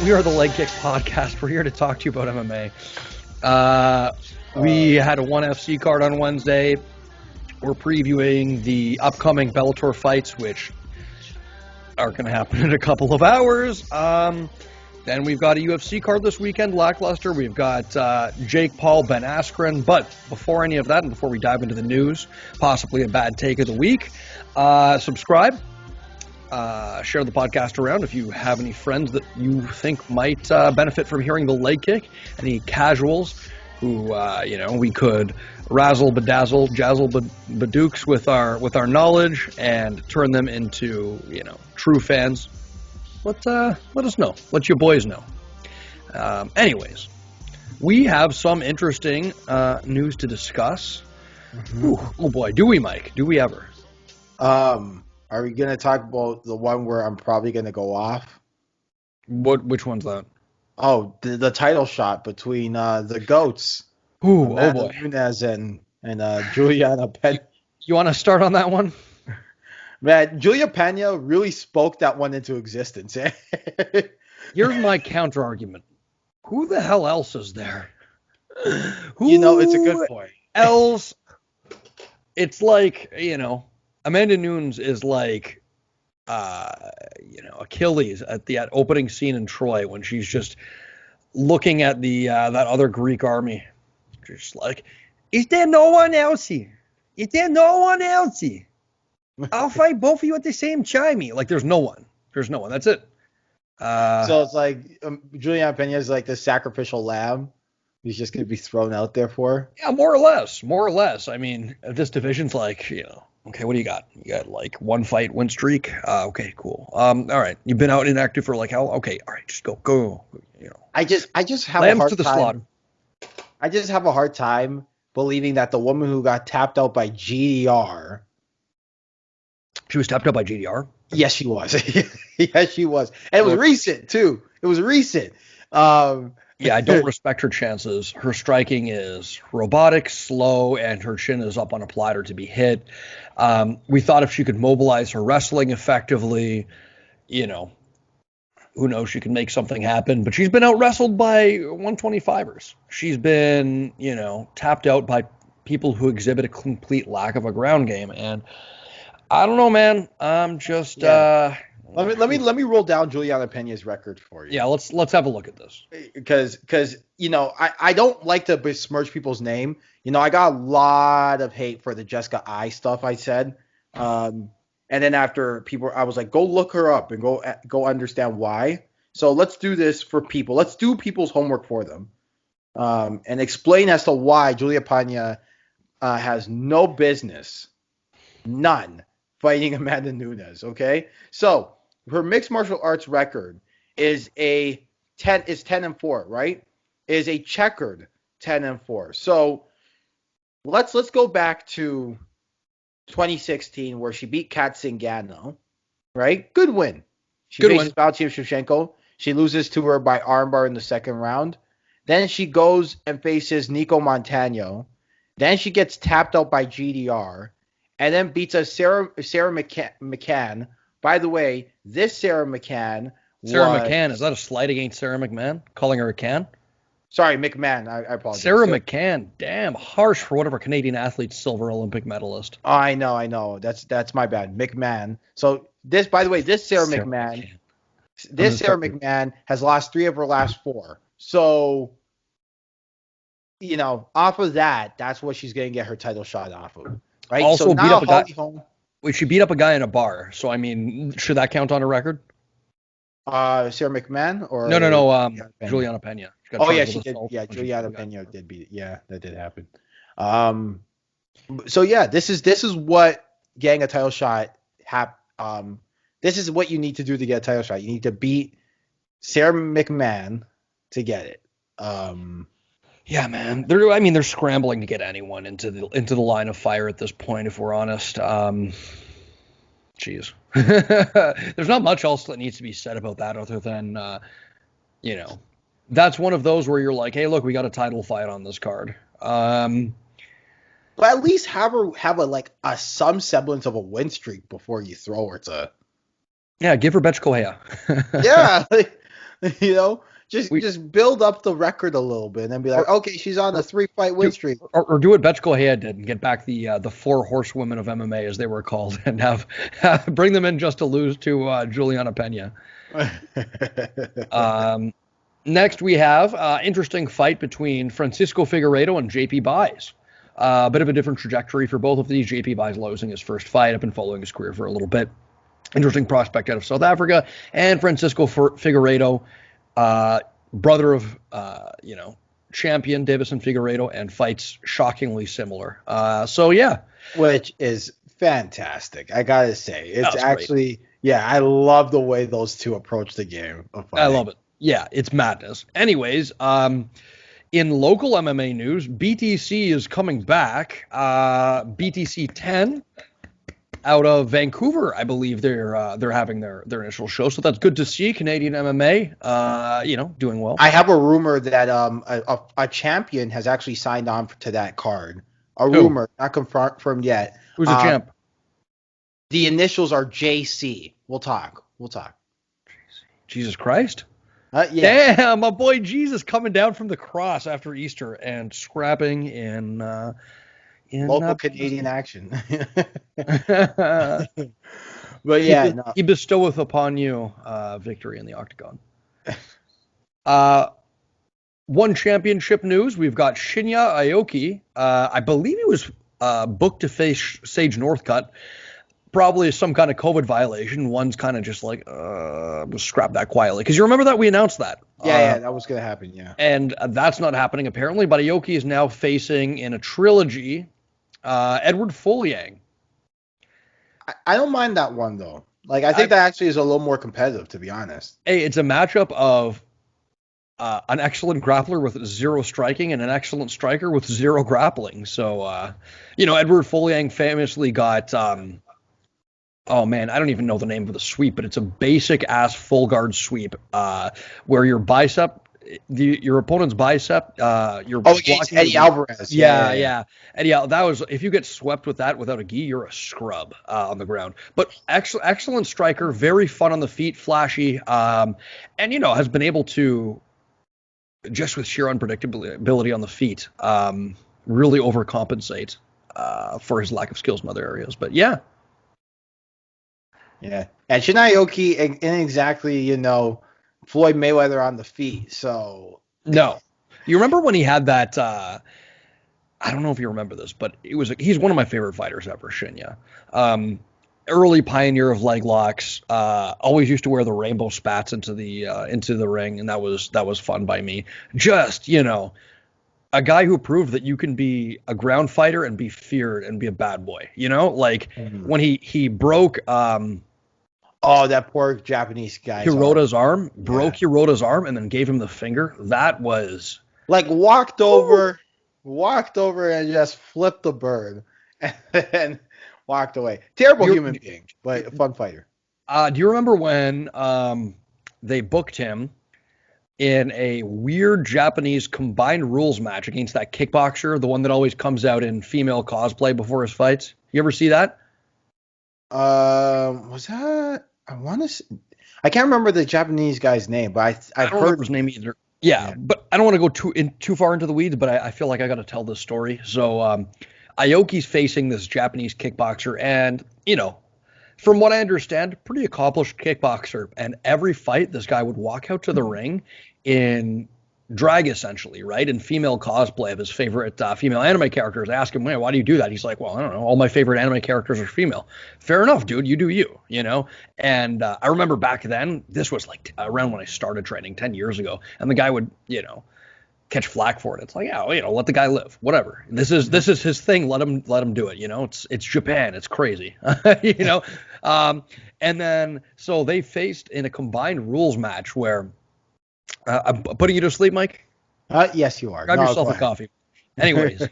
We are the Leg Kick Podcast. We're here to talk to you about MMA. We had a ONE FC card on Wednesday. We're previewing the upcoming Bellator fights, which are going to happen in a couple of hours. Then we've got a UFC card this weekend, lackluster. We've got Jake Paul, Ben Askren. But before any of that, and before we dive into the news, possibly a bad take of the week, subscribe. Share the podcast around if you have any friends that you think might benefit from hearing the leg kick. Any casuals who we could razzle, bedazzle, jazzle, badukes with our knowledge and turn them into true fans. Let us know. Let your boys know. Anyways, we have some interesting news to discuss. Mm-hmm. Ooh, oh boy, do we, Mike? Do we ever? Are we going to talk about the one where I'm probably going to go off? Which one's that? Oh, the title shot between the GOATs. Ooh, oh boy. Nunes and Juliana Pena. You want to start on that one? Man, Julia Pena really spoke that one into existence. Here's my counter argument. Who the hell else is there? It's a good point. Else, it's like, Amanda Nunes is like, Achilles at the opening scene in Troy when she's just looking at the that other Greek army, just like, is there no one else here? Is there no one else here? I'll fight both of you at the same time. Like, there's no one. There's no one. That's it. So it's like Juliana Pena is like the sacrificial lamb. He's just going to be thrown out there for her. Yeah, more or less. More or less. I mean, this division's like, okay, what do you got? You got like one fight win streak. Okay, cool. All right, you've been out inactive for like how? Okay, all right, just go. I just have lambs a hard to the time. slaughter. I just have a hard time believing that the woman who got tapped out by GDR. She was tapped out by GDR. Yes, she was. Yes, she was, and it was recent too. It was recent. Yeah, I don't respect her chances. Her striking is robotic, slow, and her chin is up on a platter to be hit. We thought if she could mobilize her wrestling effectively, who knows, she could make something happen. But she's been out-wrestled by 125ers. She's been, tapped out by people who exhibit a complete lack of a ground game. And I don't know, man. I'm just... Yeah. Let me roll down Juliana Pena's record for you. Yeah, let's have a look at this. Because I don't like to besmirch people's name. I got a lot of hate for the Jessica I stuff I said. And then after I was like, go look her up and go understand why. So let's do this for people. Let's do people's homework for them. And explain as to why Julia Pena has no business, none, fighting Amanda Nunes. Okay, so her mixed martial arts record is 10-4, right? Is a checkered 10-4. So let's go back to 2016 where she beat Kat Zingano, right? Good win. She faces Valentina Shevchenko. She loses to her by armbar in the second round. Then she goes and faces Nico Montano. Then she gets tapped out by GDR. And then beats a Sarah McCann. By the way, this Sarah McCann McCann, is that a slight against Sarah McMahon? Calling her a can? Sorry, McMahon. I apologize. Sarah McCann, damn, harsh for one of our Canadian athletes, silver Olympic medalist. Oh, I know. That's my bad. McMahon. So this, by the way, this Sarah McMahon has lost 3 of her last 4. So, off of that, that's what she's going to get her title shot off of. Right? Also so beat up a guy. Home. Wait, she beat up a guy in a bar. So, I mean, should that count on a record? Sarah McMahon or no. Juliana Pena. Oh yeah, she did. Yeah, Juliana Pena did beat it. Yeah, that did happen. So yeah, this is what getting a title shot. This is what you need to do to get a title shot. You need to beat Sarah McMahon to get it. Yeah, man. They're scrambling to get anyone into the line of fire at this point, if we're honest. Jeez. There's not much else that needs to be said about that other than, that's one of those where you're like, hey, look, we got a title fight on this card. But at least have some semblance of a win streak before you throw her to. Yeah, give her Betch Kohea. Yeah. You know, just build up the record a little bit and then be like, okay, she's on a 3-fight win streak. Or do what Betch Correia did and get back the four horsewomen of MMA, as they were called, and have bring them in just to lose to Juliana Pena. Next, we have interesting fight between Francisco Figueiredo and JP Buys. A bit of a different trajectory for both of these. JP Buys losing his first fight. I've been following his career for a little bit. Interesting prospect out of South Africa. And Francisco Figueiredo, brother of, champion Davison Figueiredo, and fights shockingly similar. Which is fantastic. I got to say. It's actually, great. Yeah, I love the way those two approach the game of fighting. I love it. Yeah, it's madness. Anyways, in local MMA news, BTC is coming back. BTC 10 out of Vancouver, I believe they're having their initial show. So that's good to see. Canadian MMA, doing well. I have a rumor that a champion has actually signed on to that card. Rumor, not confirmed yet. Who's a champ? The initials are JC. We'll talk. Jesus Christ. Yeah. Damn, my boy Jesus coming down from the cross after Easter and scrapping in local Canadian action. But yeah, he bestoweth upon you victory in the octagon. One championship news, we've got Shinya Aoki. I believe he was booked to face Sage Northcutt. Probably some kind of COVID violation. One's kind of just like, we'll scrap that quietly. Because you remember that we announced that. Yeah, that was going to happen, yeah. And that's not happening, apparently. But Aoki is now facing, in a trilogy, Edward Foliang. I don't mind that one, though. Like, I think that actually is a little more competitive, to be honest. Hey, it's a matchup of an excellent grappler with 0 striking and an excellent striker with 0 grappling. So, Edward Foliang famously got... oh man, I don't even know the name of the sweep, but it's a basic ass full guard sweep, where your opponent's bicep, you're blocking Eddie Alvarez. Yeah. Eddie, that was, if you get swept with that without a gi, you're a scrub on the ground. But excellent striker, very fun on the feet, flashy, and has been able to, just with sheer unpredictability on the feet, really overcompensate for his lack of skills in other areas. But yeah. Yeah, and Shinya Aoki ain't exactly, Floyd Mayweather on the feet, so... No. You remember when he had that, I don't know if you remember this, but he's one of my favorite fighters ever, Shinya. Early pioneer of leg locks, always used to wear the rainbow spats into the ring, and that was fun by me. Just, a guy who proved that you can be a ground fighter and be feared and be a bad boy, when he broke... oh, that poor Japanese guy. Hirota's arm, broke Hirota's arm, and then gave him the finger. That was... Like, walked over and just flipped the bird and walked away. Terrible human being, but a fun fighter. Do you remember when they booked him in a weird Japanese combined rules match against that kickboxer, the one that always comes out in female cosplay before his fights? You ever see that? Was that... I can't remember the Japanese guy's name, but I've heard his name either. Yeah, but I don't want to go too far into the weeds, but I feel like I got to tell this story. So Aoki's facing this Japanese kickboxer, and from what I understand, pretty accomplished kickboxer. And every fight, this guy would walk out to the ring in drag, essentially, right? In female cosplay of his favorite female anime characters. I ask him, why do you do that? He's like, well, I don't know. All my favorite anime characters are female. Fair enough, dude. You do you, And I remember back then, this was like around when I started training 10 years ago, and the guy would, catch flack for it. It's like, let the guy live. Whatever. This is his thing. Let him do it. It's Japan. It's crazy. And then so they faced in a combined rules match where. I'm putting you to sleep, Mike? Yes, you are. Grab yourself a coffee. Anyways,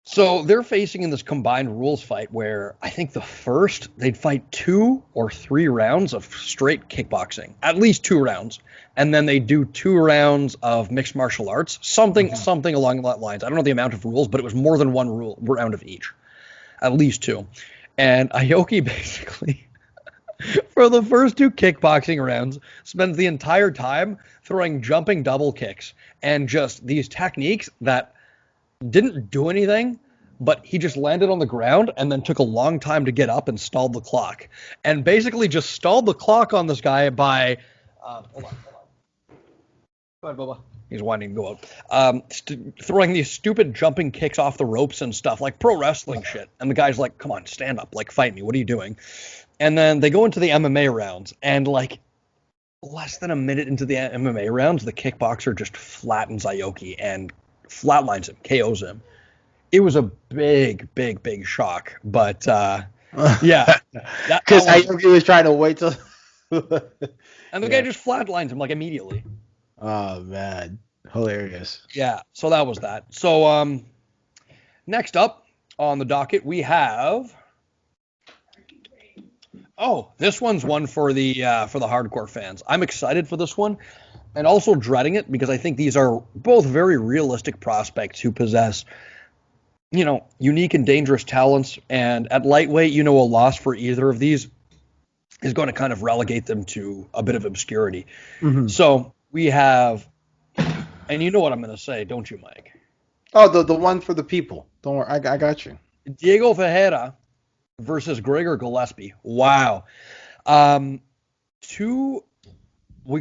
so they're facing in this combined rules fight where I think the first they'd fight 2 or 3 rounds of straight kickboxing, at least 2 rounds, and then they do 2 rounds of mixed martial arts, something along that lines. I don't know the amount of rules, but it was more than 1 round of each, at least 2. And Aoki basically for the first two kickboxing rounds, spends the entire time throwing jumping double kicks and just these techniques that didn't do anything, but he just landed on the ground and then took a long time to get up and stalled the clock. And basically just stalled the clock on this guy by... hold on. Go ahead, Bubba. He's wanting to go out. Throwing these stupid jumping kicks off the ropes and stuff, like pro wrestling shit. And the guy's like, come on, stand up, like, fight me. What are you doing? And then they go into the MMA rounds, and like less than a minute into the MMA rounds, the kickboxer just flattens Aoki and flatlines him, KOs him. It was a big shock, but yeah. Because Aoki was trying to wait till... and the guy just flatlines him, like, immediately. Oh, man. Hilarious. Yeah, so that was that. So next up on the docket, we have... Oh, this one's one for the hardcore fans. I'm excited for this one, and also dreading it because I think these are both very realistic prospects who possess, unique and dangerous talents. And at lightweight, a loss for either of these is going to kind of relegate them to a bit of obscurity. Mm-hmm. So we have, and you know what I'm going to say, don't you, Mike? Oh, the one for the people. Don't worry, I got you. Diego Ferreira versus Gregor Gillespie. Wow. We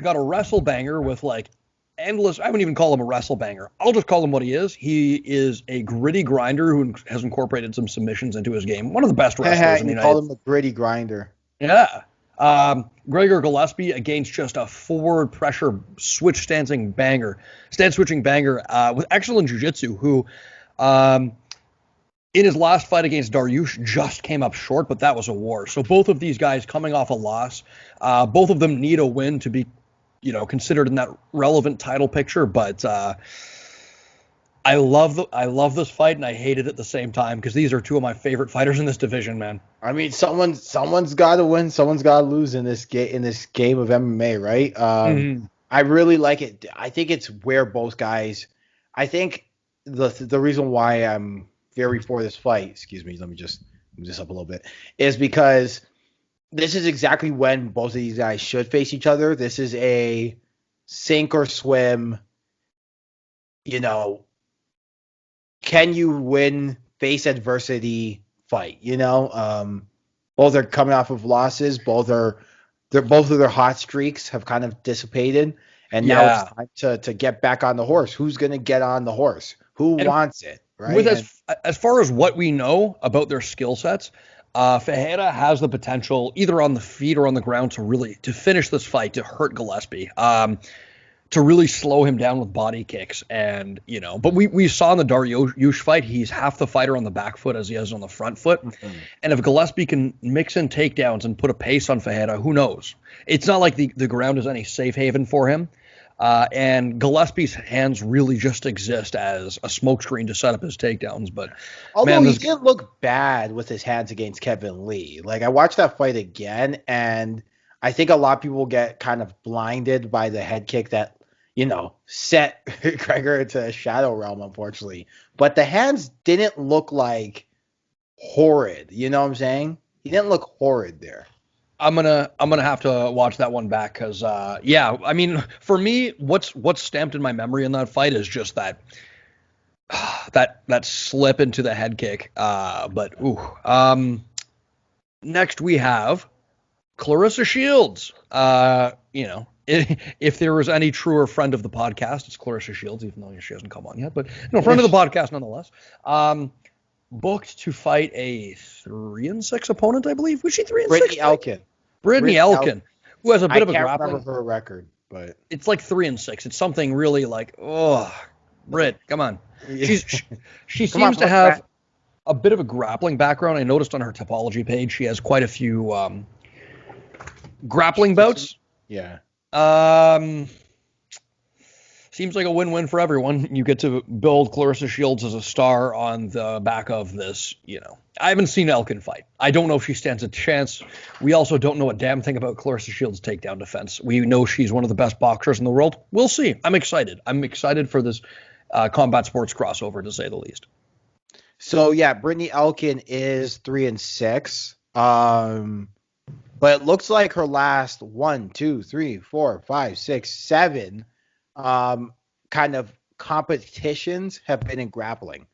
got a wrestle banger with like endless, I wouldn't even call him a wrestle banger. I'll just call him what he is. He is a gritty grinder who has incorporated some submissions into his game. One of the best wrestlers in the United States. You call him a gritty grinder. Yeah. Gregor Gillespie against just a forward pressure stance switching banger with excellent jiu-jitsu who, in his last fight against Dariush, just came up short, but that was a war. So both of these guys coming off a loss, both of them need a win to be, considered in that relevant title picture. But I love this fight, and I hate it at the same time because these are two of my favorite fighters in this division, man. I mean, someone's got to win, someone's got to lose in this game of MMA, right? I really like it. I think it's where both guys. I think the reason why I'm very for this fight, excuse me, let me just move this up a little bit, is because this is exactly when both of these guys should face each other. This is a sink or swim, can you win face adversity fight, both are coming off of losses, both of their hot streaks have kind of dissipated, and now it's time to get back on the horse. Who's going to get on the horse? Who wants it? Right. With as far as what we know about their skill sets, Ferreira has the potential either on the feet or on the ground to finish this fight, to hurt Gillespie, to really slow him down with body kicks. And, but we saw in the Dariush fight, he's half the fighter on the back foot as he is on the front foot. Mm-hmm. And if Gillespie can mix in takedowns and put a pace on Ferreira, who knows? It's not like the ground is any safe haven for him. And Gillespie's hands really just exist as a smokescreen to set up his takedowns. But although he didn't look bad with his hands against Kevin Lee. Like, I watched that fight again, and I think a lot of people get kind of blinded by the head kick that, set Gregor into a shadow realm, unfortunately. But the hands didn't look like horrid. You know what I'm saying? He didn't look horrid there. I'm gonna have to watch that one back because I mean, for me, what's stamped in my memory in that fight is just that slip into the head kick. Next we have Clarissa Shields. If there was any truer friend of the podcast, it's Clarissa Shields, even though she hasn't come on yet. But friend of the podcast nonetheless. Booked to fight a 3-6 opponent, I believe. Was she 3-6? Brittany Elkin, who has a bit of a grappling. I can't remember her record, but it's like 3-6. It's something really like, Britt, come on. She seems to have a bit of a grappling background. I noticed on her Topology page she has quite a few grappling bouts. Yeah. Seems like a win-win for everyone. You get to build Clarissa Shields as a star on the back of this, I haven't seen Elkin fight. I don't know if she stands a chance. We also don't know a damn thing about Clarissa Shields' takedown defense. We know she's one of the best boxers in the world. We'll see. I'm excited. I'm excited for this combat sports crossover, to say the least. So, yeah, Brittany Elkin is 3-6. But it looks like her last 1, 2, 3, 4, 5, 6, 7 kind of competitions have been in grappling.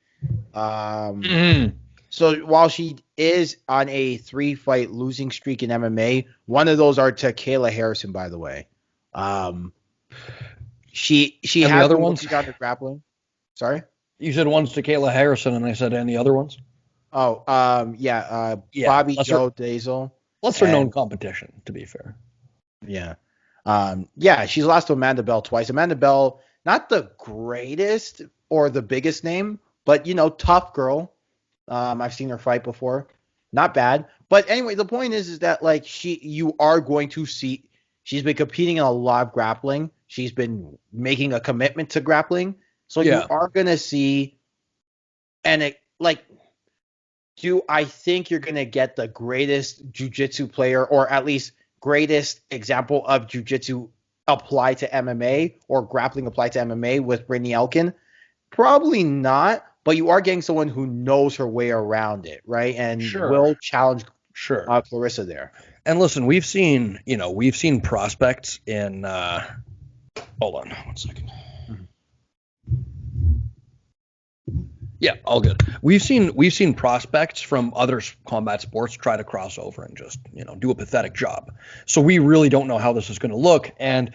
So while she is on a 3-fight losing streak in MMA, one of those are to Kayla Harrison, by the way. She And has the other been ones? working on her grappling. Sorry? You said one's to Kayla Harrison, and I said any other ones? Oh, Yeah, Bobby lesser, Joe Dazel. lesser known competition, to be fair. Yeah. She's lost to Amanda Bell twice. Amanda Bell, not the greatest or the biggest name, but, tough girl. I've seen her fight before. Not bad. But anyway, the point is that, like, you are going to see, she's been competing in a lot of grappling. She's been making a commitment to grappling. So you are going to see, do I think you're going to get the greatest jiu-jitsu player, or at least greatest example of jiu-jitsu applied to MMA or grappling applied to MMA with Brittany Elkin? Probably not, but you are getting someone who knows her way around it, right? And will challenge Clarissa there. And listen, we've seen prospects in hold on 1 second. Yeah, all good. We've seen prospects from other combat sports try to cross over and just, do a pathetic job. So we really don't know how this is going to look. And,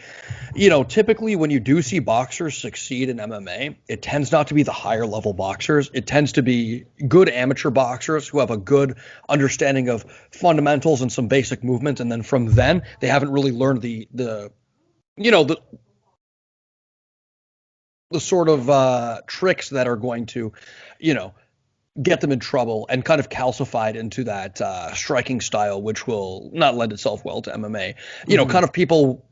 typically when you do see boxers succeed in MMA, it tends not to be the higher level boxers. It tends to be good amateur boxers who have a good understanding of fundamentals and some basic movements. And then from then, they haven't really learned the sort of tricks that are going to, get them in trouble and kind of calcified into that striking style, which will not lend itself well to MMA. Kind of people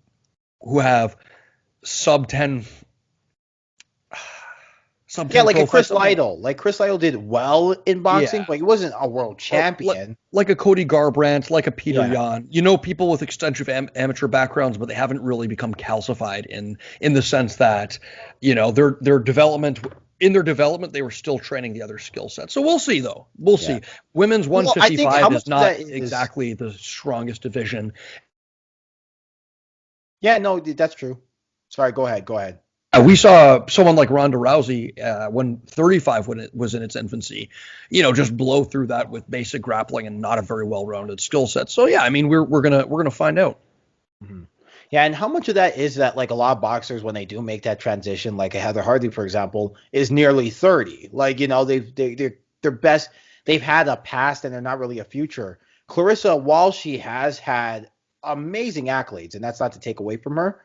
who have sub 10. Like a Chris Lytle. Like Chris Lytle did well in boxing, but he wasn't a world champion. Like a Cody Garbrandt, like a Peter Yan. People with extensive amateur backgrounds, but they haven't really become calcified in the sense that, their development. In their development, they were still training the other skill sets. So we'll see, though. We'll see. Women's 155 is not exactly the strongest division. Yeah, no, that's true. Sorry, go ahead. We saw someone like Ronda Rousey when 35 when it was in its infancy, just blow through that with basic grappling and not a very well-rounded skill set. So yeah, I mean we're gonna find out. Mm-hmm. Yeah, and how much of that is that, like, a lot of boxers, when they do make that transition, like a Heather Hardy, for example, is nearly 30. Like, they're best. They've had a past and they're not really a future. Clarissa, while she has had amazing accolades, and that's not to take away from her,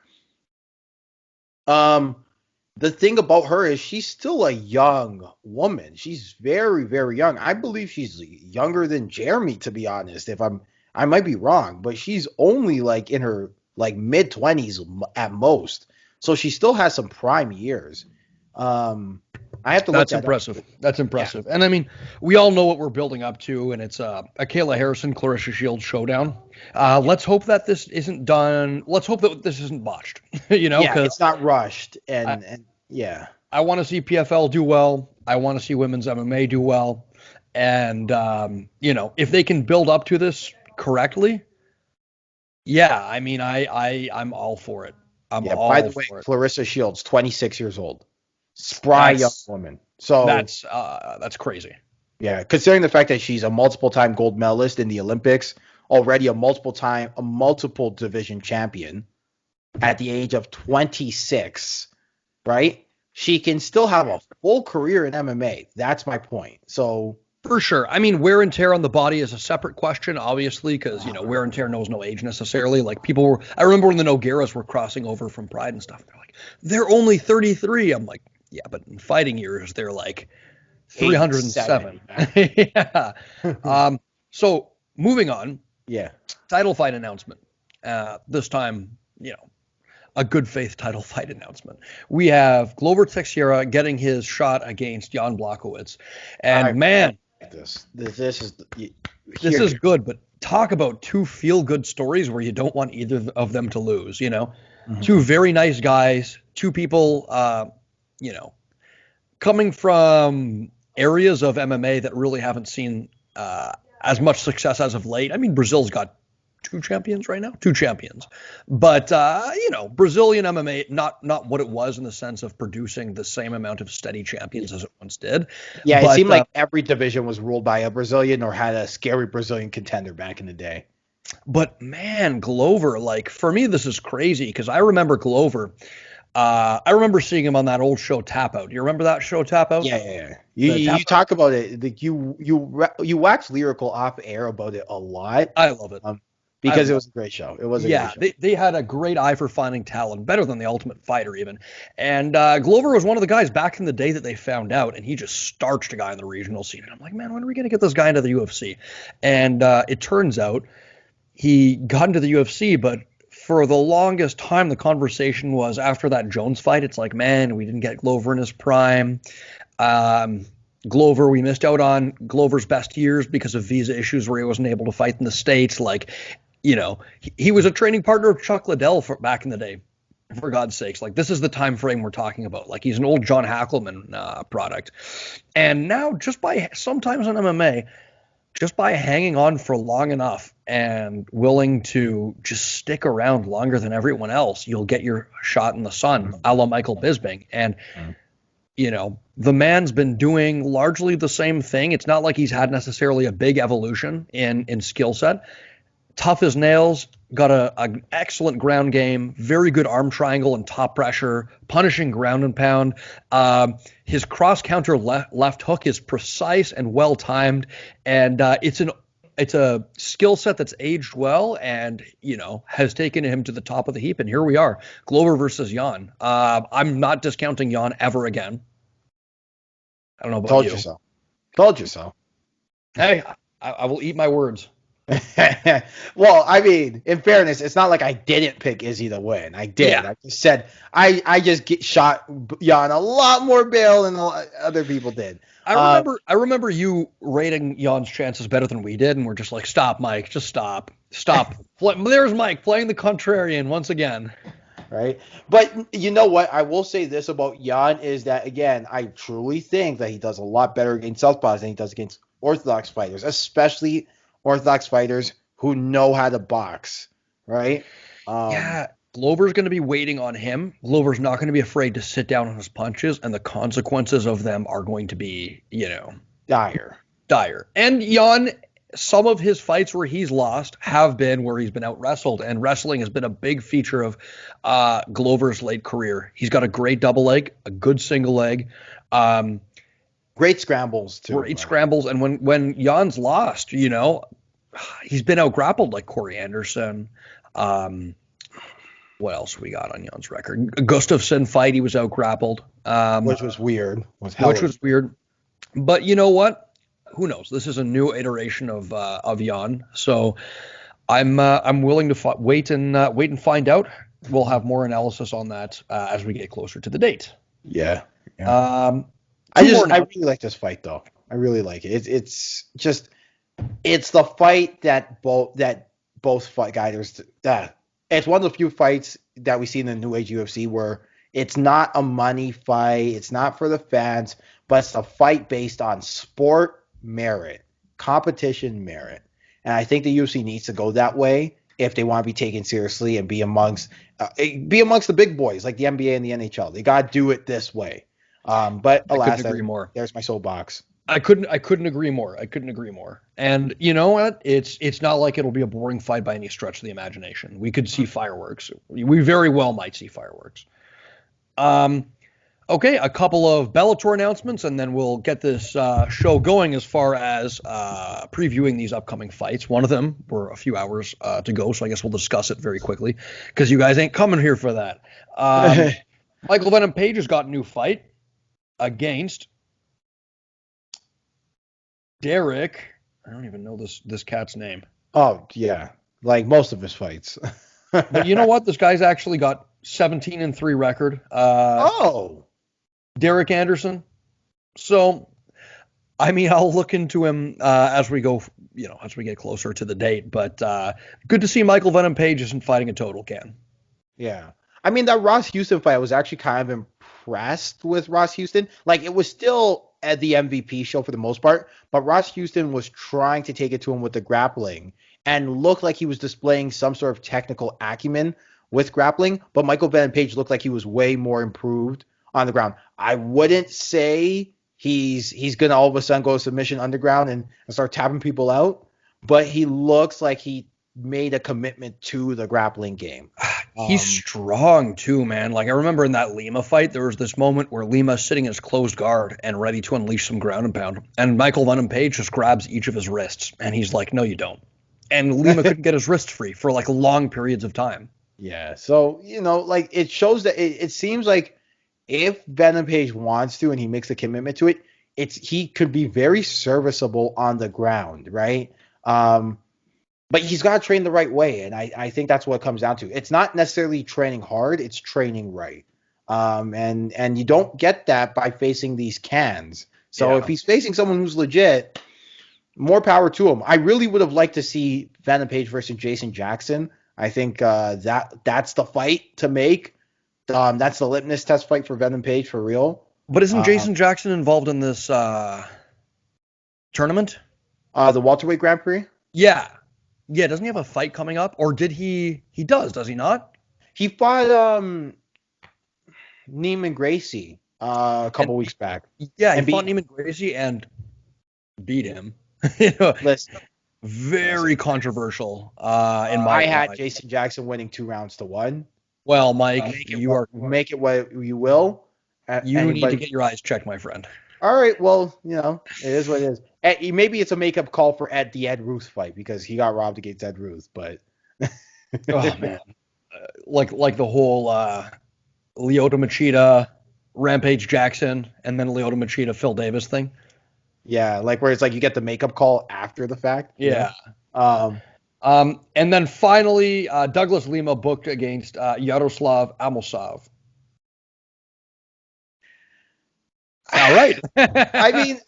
the thing about her is she's still a young woman. She's very, very young. I believe she's younger than Jeremy, to be honest. I might be wrong, but she's only like in her mid-20s at most. So she still has some prime years. I have to look that impressive. Up. That's impressive. Yeah. And I mean, we all know what we're building up to, and it's a Kayla Harrison, Clarissa Shields showdown. Let's hope that this isn't done. Let's hope that this isn't botched. It's not rushed. And I want to see PFL do well. I want to see women's MMA do well. And if they can build up to this correctly, yeah, I mean, I'm all for it. By the way, Clarissa Shields, 26 years old. Spry young woman. So that's crazy. Yeah, considering the fact that she's a multiple-time gold medalist in the Olympics, already a multiple division champion at the age of 26, right? She can still have a full career in MMA. That's my point. So for sure. I mean, wear and tear on the body is a separate question, obviously, because, wear and tear knows no age necessarily. Like I remember when the Nogueiras were crossing over from Pride and stuff. They're like, they're only 33. I'm like, yeah, but in fighting years, they're like 307. Yeah. So moving on. Yeah. Title fight announcement. This time, a good faith title fight announcement. We have Glover Teixeira getting his shot against Jan Blachowicz. And this is good, but talk about two feel-good stories where you don't want either of them to lose, Mm-hmm. Two very nice guys, two people, coming from areas of MMA that really haven't seen as much success as of late. I mean, Brazil's got two champions right now? Two champions. But, Brazilian MMA, not what it was in the sense of producing the same amount of steady champions as it once did. Yeah, it But, seemed like every division was ruled by a Brazilian or had a scary Brazilian contender back in the day. But man, Glover, like for me, this is crazy because I remember Glover. I remember seeing him on that old show Tap Out. You remember that show Tap Out? Yeah. You talk about it. Like you wax lyrical off air about it a lot. I love it. Because it was a great show. It was a great show. They had a great eye for finding talent, better than the Ultimate Fighter even. And Glover was one of the guys back in the day that they found out, and he just starched a guy in the regional scene. And I'm like, man, when are we going to get this guy into the UFC? And it turns out he got into the UFC, but for the longest time, the conversation was after that Jones fight. It's like, man, we didn't get Glover in his prime. Glover, we missed out on Glover's best years because of visa issues where he wasn't able to fight in the States. Like, he was a training partner of Chuck Liddell back in the day, for God's sakes. Like, this is the time frame we're talking about. Like, he's an old John Hackleman product. And now, sometimes in MMA, just by hanging on for long enough and willing to just stick around longer than everyone else, you'll get your shot in the sun, a la Michael Bisping. And, the man's been doing largely the same thing. It's not like he's had necessarily a big evolution in skill set. Tough as nails, got an excellent ground game, very good arm triangle and top pressure, punishing ground and pound. His cross-counter left hook is precise and well-timed, and it's a skill set that's aged well and, has taken him to the top of the heap, and here we are, Glover versus Jan. I'm not discounting Jan ever again. I don't know about you. Told you so. Hey, I will eat my words. Well, I mean, in fairness, it's not like I didn't pick Izzy to win. I did. Yeah. I just said I just shot Jan a lot more bail than other people did. I remember you rating Jan's chances better than we did, and we're just like, stop, Mike, just stop. There's Mike playing the contrarian once again. Right, but you know what? I will say this about Jan is that, again, I truly think that he does a lot better against southpaws than he does against orthodox fighters, especially orthodox fighters who know how to box, right? Glover's going to be waiting on him. Glover's not going to be afraid to sit down on his punches, and the consequences of them are going to be, dire. And Jan, some of his fights where he's lost have been where he's been out-wrestled, and wrestling has been a big feature of Glover's late career. He's got a great double leg, a good single leg. Great scrambles, too. Great scrambles, and when Jan's lost, he's been out-grappled like Corey Anderson. What else we got on Jan's record? Gustafsson fight, he was out-grappled. Which was weird. Which was weird. But you know what? Who knows? This is a new iteration of Jan, so I'm willing to wait and find out. We'll have more analysis on that as we get closer to the date. Yeah. I really like this fight, though. I really like it. It's the fight that both fight guys. It's one of the few fights that we see in the New Age UFC where it's not a money fight. It's not for the fans, but it's a fight based on sport merit, competition merit. And I think the UFC needs to go that way if they want to be taken seriously and be amongst the big boys like the NBA and the NHL. They got to do it this way. But alas, I couldn't agree more. There's my soapbox. I couldn't agree more. And you know what? It's not like it'll be a boring fight by any stretch of the imagination. We could see fireworks. We very well might see fireworks. Okay, a couple of Bellator announcements, and then we'll get this show going as far as previewing these upcoming fights. One of them, we're a few hours to go, so I guess we'll discuss it very quickly because you guys ain't coming here for that. Michael Venom Page has got a new fight against Derek. I don't even know this cat's name. Oh, yeah, like most of his fights. But you know what? This guy's actually got 17-3 record. Derek Anderson. So, I mean, I'll look into him as we go, as we get closer to the date. But good to see Michael Venom Page isn't fighting a total can. Yeah. I mean, that Ross Houston fight, I was actually kind of impressed with Ross Houston. Like, it was still at the MVP show for the most part, but Ross Houston was trying to take it to him with the grappling. and looked like he was displaying some sort of technical acumen with grappling, but Michael Venom Page looked like he was way more improved on the ground. I wouldn't say he's gonna all of a sudden go submission underground and start tapping people out, but he looks like he made a commitment to the grappling game. He's strong too, man. Like I remember in that Lima fight, there was this moment where Lima's sitting in his closed guard and ready to unleash some ground and pound, and Michael Venom Page just grabs each of his wrists, and he's like, "No, you don't." And Lima couldn't get his wrists free for like long periods of time. Yeah, so like it shows that it seems like if Venom Page wants to and he makes a commitment to it, he could be very serviceable on the ground, right? But he's got to train the right way, and I think that's what it comes down to. It's not necessarily training hard; it's training right. And you don't get that by facing these cans. So if he's facing someone who's legit, more power to him. I really would have liked to see Venom Page versus Jason Jackson. I think that's the fight to make. That's the litmus test fight for Venom Page for real. But isn't Jason Jackson involved in this tournament? The welterweight Grand Prix? Yeah. Yeah, doesn't he have a fight coming up? Or did he? He does he not? He fought Neiman Gracie a couple weeks back. Yeah, he fought Neiman Gracie and beat him. Listen, very controversial in my I had Jason Jackson winning 2-1. Well, Mike, make it what you will. You need to get your eyes checked, my friend. All right, well, it is what it is. Maybe it's a makeup call for the Ed Ruth fight because he got robbed against Ed Ruth, but oh man, like the whole Lyoto Machida, Rampage Jackson, and then Lyoto Machida Phil Davis thing. Yeah, like where it's like you get the makeup call after the fact. Yeah. And then finally, Douglas Lima booked against Yaroslav Amosov. All right. I mean,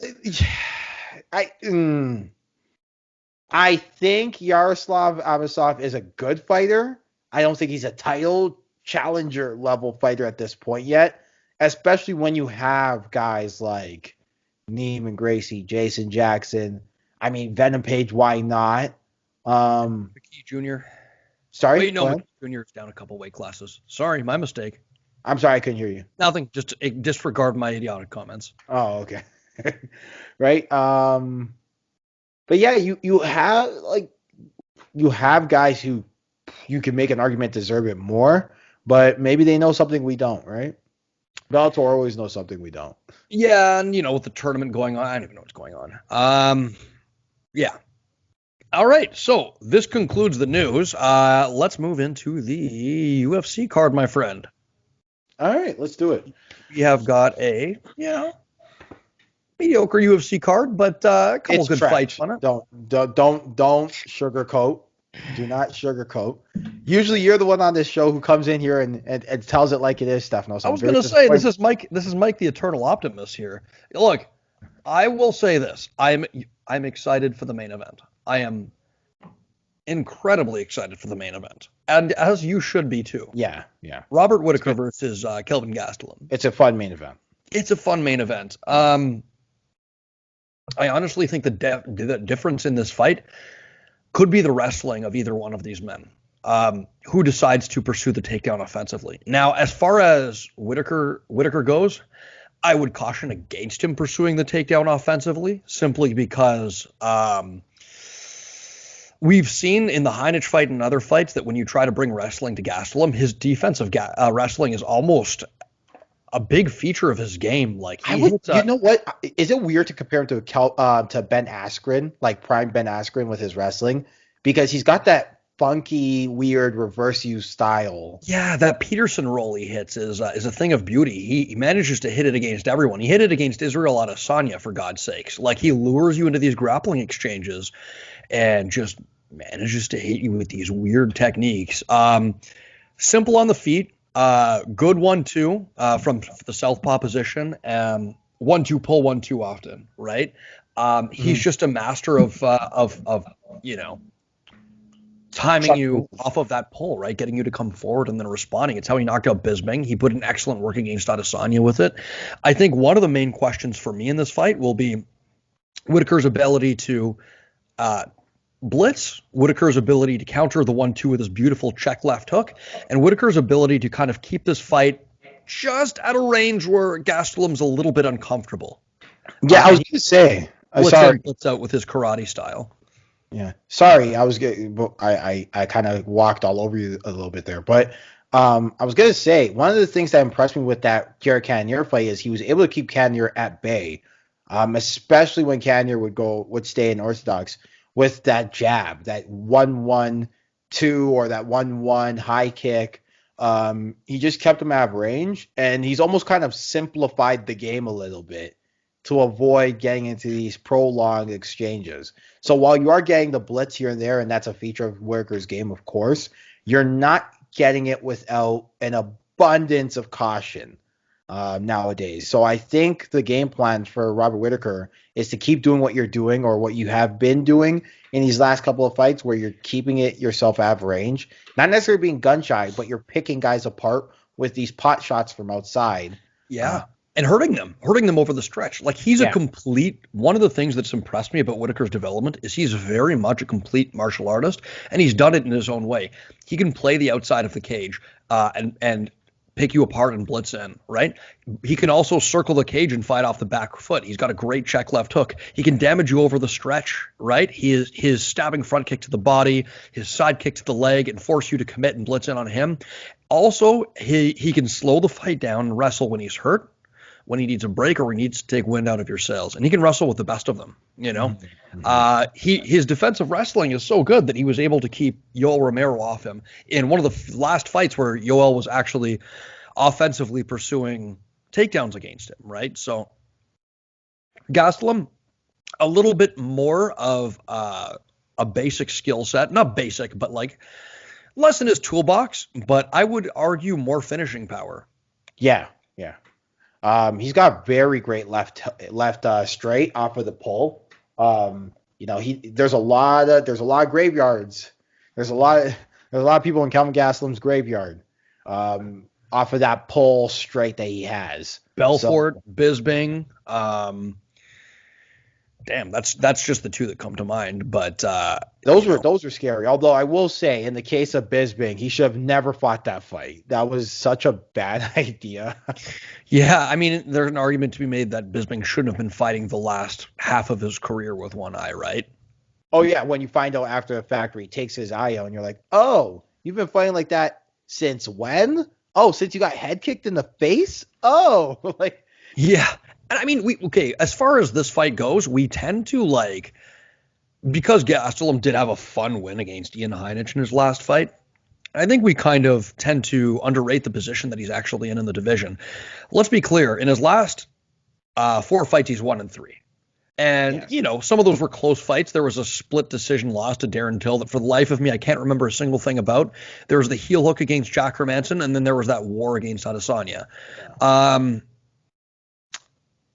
I think Yaroslav Amosov is a good fighter. I don't think he's a title challenger level fighter at this point yet, especially when you have guys like Neiman Gracie, Jason Jackson. I mean, Venom Page, why not? McKee Jr. Sorry? Wait, no, McKee Jr. is down a couple weight classes. Sorry, my mistake. I'm sorry, I couldn't hear you. Nothing. Just disregard my idiotic comments. Oh, okay. Right. But yeah, you have guys who you can make an argument deserve it more, but maybe they know something we don't, right? Bellator always knows something we don't. Yeah, and with the tournament going on, I don't even know what's going on. Yeah. All right, so this concludes the news. Let's move into the UFC card, my friend. All right, let's do it. We have got a, mediocre UFC card, but a couple good fights on it. Don't sugarcoat. Do not sugarcoat. Usually, you're the one on this show who comes in here and tells it like it is, Stefano. So I was going to say this is Mike, the Eternal Optimist here. Look, I will say this: I'm excited for the main event. I am incredibly excited for the main event, and as you should be too. Yeah. Robert Whittaker versus Kelvin Gastelum. It's a fun main event. It's a fun main event. I honestly think the difference in this fight could be the wrestling of either one of these men. Who decides to pursue the takedown offensively? Now, as far as Whittaker goes, I would caution against him pursuing the takedown offensively, simply because we've seen in the Heinich fight and other fights that when you try to bring wrestling to Gastelum, his defensive wrestling is almost a big feature of his game. Like you know what? Is it weird to compare him to Ben Askren, like prime Ben Askren with his wrestling, because he's got that funky, weird reverse use style. Yeah, that Peterson roll he hits is a thing of beauty. He manages to hit it against everyone. He hit it against Israel Adesanya, for God's sakes. Like, he lures you into these grappling exchanges and just manages to hit you with these weird techniques. Simple on the feet. Good 1-2 from the southpaw position. 1-2 pull, 1-2 often, right? He's just a master of timing you off of that pull, right? Getting you to come forward and then responding. It's how he knocked out Bisping. He put in excellent work against Adesanya with it. I think one of the main questions for me in this fight will be Whittaker's ability to blitz, Whittaker's ability to counter the 1-2 with his beautiful check left hook, and Whittaker's ability to kind of keep this fight just at a range where Gastelum's a little bit uncomfortable. Yeah, I was going to say. Blitz Sorry. in, blitz out with his karate style. Yeah. Sorry, I kind of walked all over you a little bit there. But I was going to say, one of the things that impressed me with that Jared Cannonier fight is he was able to keep Cannonier at bay, especially when Cannonier would stay in orthodox with that jab, that 1-1-2 or that 1-1 high kick. He just kept him out of range, and he's almost kind of simplified the game a little bit to avoid getting into these prolonged exchanges. So while you are getting the blitz here and there, and that's a feature of Whittaker's game, of course, you're not getting it without an abundance of caution nowadays. So I think the game plan for Robert Whittaker is to keep doing what you're doing or what you have been doing in these last couple of fights where you're keeping it yourself out of range. Not necessarily being gun shy, but you're picking guys apart with these pot shots from outside. Yeah. And hurting them over the stretch. Like he's a complete, one of the things that's impressed me about Whittaker's development is he's very much a complete martial artist, and he's done it in his own way. He can play the outside of the cage and pick you apart and blitz in, right? He can also circle the cage and fight off the back foot. He's got a great check left hook. He can damage you over the stretch, right? His stabbing front kick to the body, his side kick to the leg, and force you to commit and blitz in on him. Also, he can slow the fight down and wrestle when he's hurt, when he needs a break, or he needs to take wind out of your sails. And he can wrestle with the best of them, you know? His defensive wrestling is so good that he was able to keep Yoel Romero off him in one of the last fights where Yoel was actually offensively pursuing takedowns against him, right? So Gastelum, a little bit more of a basic skill set. Not basic, but like less in his toolbox, but I would argue more finishing power. Yeah. He's got very great left straight off of the pull. There's a lot of graveyards. There's a lot of people in Kelvin Gastelum's graveyard off of that pull straight that he has. Belfort, Bisping. Damn, that's just the two that come to mind. But those were scary. Although I will say, in the case of Bisping, he should have never fought that fight. That was such a bad idea. Yeah, I mean, there's an argument to be made that Bisping shouldn't have been fighting the last half of his career with one eye, right? Oh yeah, when you find out after the fact he takes his eye out, and you're like, oh, you've been fighting like that since when? Oh, since you got head kicked in the face? Oh, like yeah. And I mean, as far as this fight goes, we tend to because Gastelum did have a fun win against Ian Heinisch in his last fight, I think we kind of tend to underrate the position that he's actually in the division. Let's be clear. In his last 4 fights, he's 1-3. And, some of those were close fights. There was a split decision loss to Darren Till that for the life of me, I can't remember a single thing about. There was the heel hook against Jack Hermanson, and then there was that war against Adesanya. Yeah.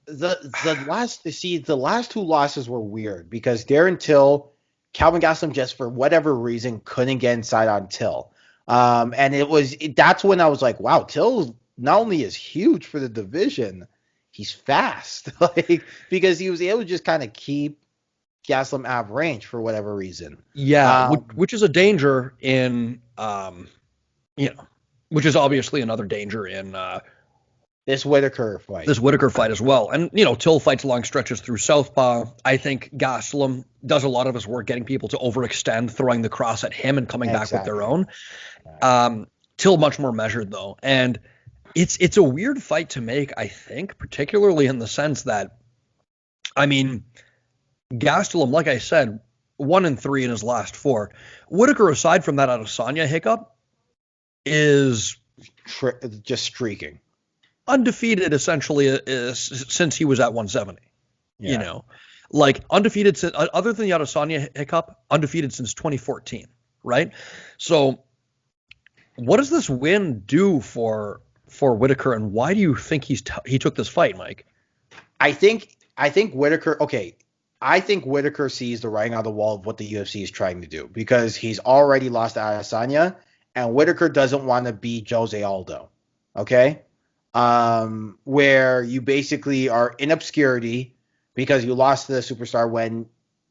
The last 2 losses were weird because Darren Till, Kelvin Gastelum just for whatever reason couldn't get inside on Till. And that's when I was like, wow, Till not only is huge for the division, he's fast. Because he was able to just kind of keep Gastelum out of range for whatever reason. Yeah, which is a danger in which is obviously another danger in this Whittaker fight. As well. And, Till fights long stretches through southpaw. I think Gastelum does a lot of his work getting people to overextend, throwing the cross at him and coming back with their own. Till much more measured, though. And it's a weird fight to make, I think, particularly in the sense that, I mean, Gastelum, like I said, 1-3 in his last 4. Whittaker, aside from that Adesanya hiccup, is just streaking. Undefeated essentially since he was at 170. Undefeated since, other than the Adesanya hiccup, undefeated since 2014, right? So what does this win do for Whittaker, and why do you think he took this fight, Mike? I think Whittaker, okay, I think Whittaker sees the writing on the wall of what the UFC is trying to do because he's already lost to Adesanya, and Whittaker doesn't want to be Jose Aldo, okay? Where you basically are in obscurity because you lost to the superstar when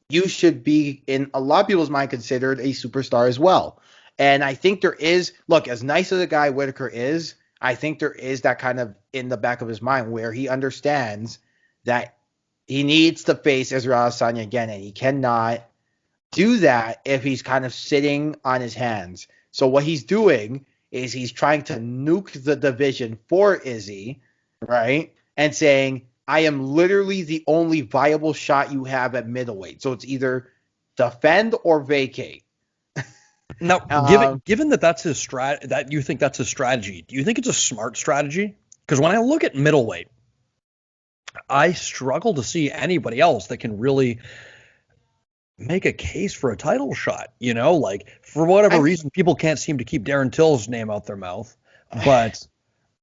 you should be, in a lot of people's mind, considered a superstar as well. And I think there is, look, as nice as a guy Whittaker is, I think there is that kind of in the back of his mind where he understands that he needs to face Israel Adesanya again, and he cannot do that if he's kind of sitting on his hands. So what he's doing is he's trying to nuke the division for Izzy, right? And saying, I am literally the only viable shot you have at middleweight. So it's either defend or vacate. Now, given that that's his that you think that's his strategy, do you think it's a smart strategy? Because when I look at middleweight, I struggle to see anybody else that can really make a case for a title shot. Like for whatever reason, people can't seem to keep Darren Till's name out their mouth. But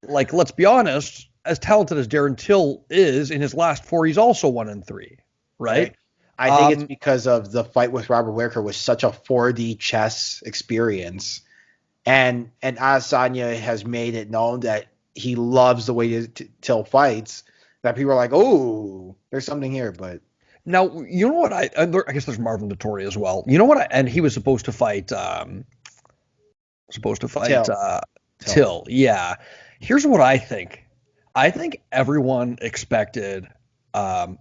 like, let's be honest, as talented as Darren Till is, in his last 4, he's also 1-3, right? I think it's because of the fight with Robert Whittaker was such a 4D chess experience. And Adesanya has made it known that he loves the way Till fights, that people are like, oh, there's something here. But now, you know what? I guess there's Marvin Vettori as well. You know what? And he was supposed to fight Till. Yeah. Here's what I think. I think everyone expected,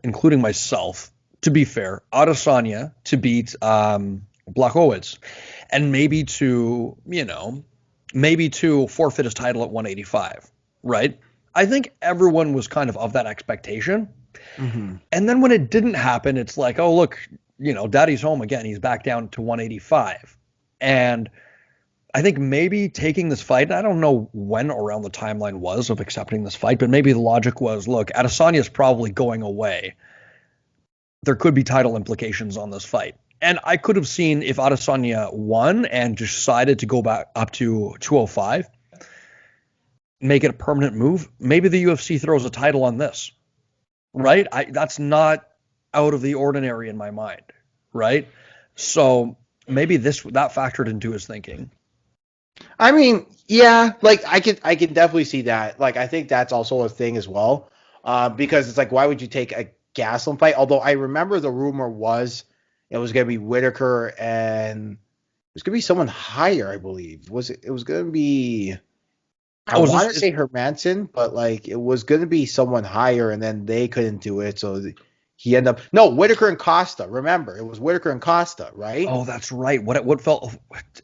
including myself, to be fair, Adesanya to beat Blachowicz, and maybe to forfeit his title at 185, right? I think everyone was kind of that expectation. Mm-hmm. And then when it didn't happen, it's like, oh, look, Daddy's home again. He's back down to 185. And I think maybe taking this fight, and I don't know when around the timeline was of accepting this fight, but maybe the logic was, look, Adesanya's probably going away. There could be title implications on this fight. And I could have seen if Adesanya won and decided to go back up to 205, make it a permanent move, maybe the UFC throws a title on this, right? That's not out of the ordinary in my mind, right? So maybe that factored into his thinking. I mean, yeah, like I can definitely see that. Like I think that's also a thing as well, because it's like, why would you take a Gastelum fight? Although I remember the rumor was it was going to be Whittaker and it was going to be someone higher, I believe. It was going to be, I want to say Hermanson, but like it was going to be someone higher, and then they couldn't do it, so he ended up Whittaker and Costa. Remember, it was Whittaker and Costa, right? Oh, that's right. What felt,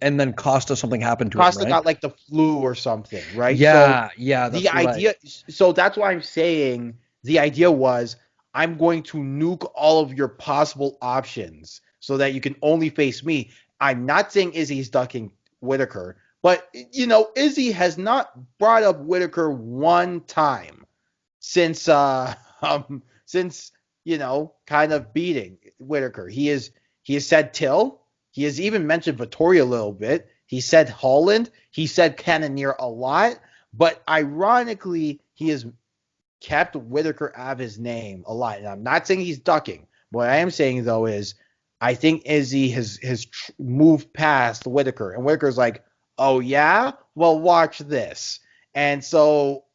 and then Costa, something happened to him. Costa got like the flu or something, right? Yeah, so yeah. That's the idea. Right. So that's why I'm saying the idea was, I'm going to nuke all of your possible options so that you can only face me. I'm not saying Izzy's ducking Whittaker, but, Izzy has not brought up Whittaker one time since kind of beating Whittaker. He has said Till. He has even mentioned Vettori a little bit. He said Holland. He said Cannonier a lot. But ironically, he has kept Whittaker out of his name a lot. And I'm not saying he's ducking. What I am saying, though, is I think Izzy has moved past Whittaker. And Whittaker's like, oh, yeah? Well, watch this. And so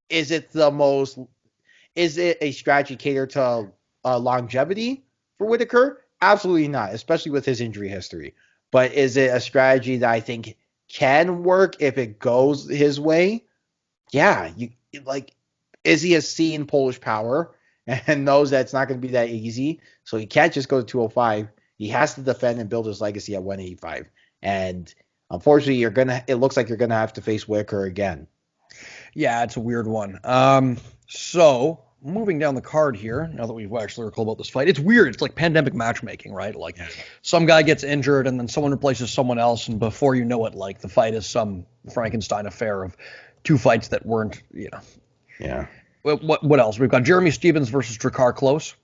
is it a strategy catered to longevity for Whittaker? Absolutely not, especially with his injury history. But is it a strategy that I think can work if it goes his way? Yeah. Izzy has seen Polish power and knows that it's not going to be that easy. So he can't just go to 205. He has to defend and build his legacy at 185. And unfortunately, it looks like you're going to have to face Whittaker again. Yeah, it's a weird one. So moving down the card here, now that we've actually recalled about this fight, it's weird. It's like pandemic matchmaking, right? Like some guy gets injured and then someone replaces someone else, and before you know it, like the fight is some Frankenstein affair of two fights that weren't, Yeah. What else? We've got Jeremy Stephens versus Drakkar Klose.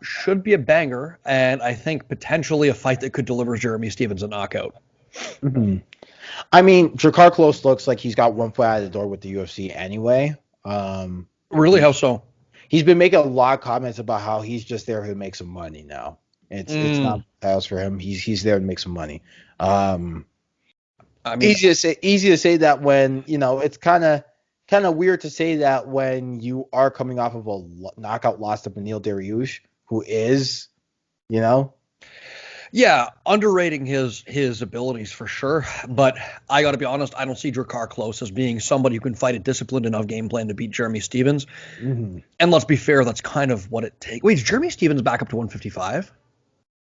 Should be a banger, and I think potentially a fight that could deliver Jeremy Stephens a knockout. Mm-hmm. I mean, Drakkar Klose looks like he's got one foot out of the door with the UFC anyway. Really? How so? He's been making a lot of comments about how he's just there to make some money now. It's not else for him. He's there to make some money. I mean, easy to say that when it's kind of weird to say that when you are coming off of a knockout loss to Beneil Dariush, who is, Yeah, underrating his abilities for sure. But I got to be honest, I don't see Drakkar Klose as being somebody who can fight a disciplined enough game plan to beat Jeremy Stevens. Mm-hmm. And let's be fair, that's kind of what it takes. Wait, is Jeremy Stevens back up to 155?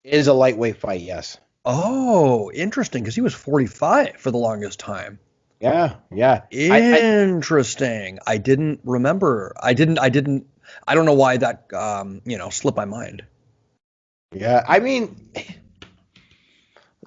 It is a lightweight fight, yes. Oh, interesting, because he was 45 for the longest time. Yeah, yeah. Interesting. I didn't remember. I don't know why that slipped my mind. Yeah, I mean,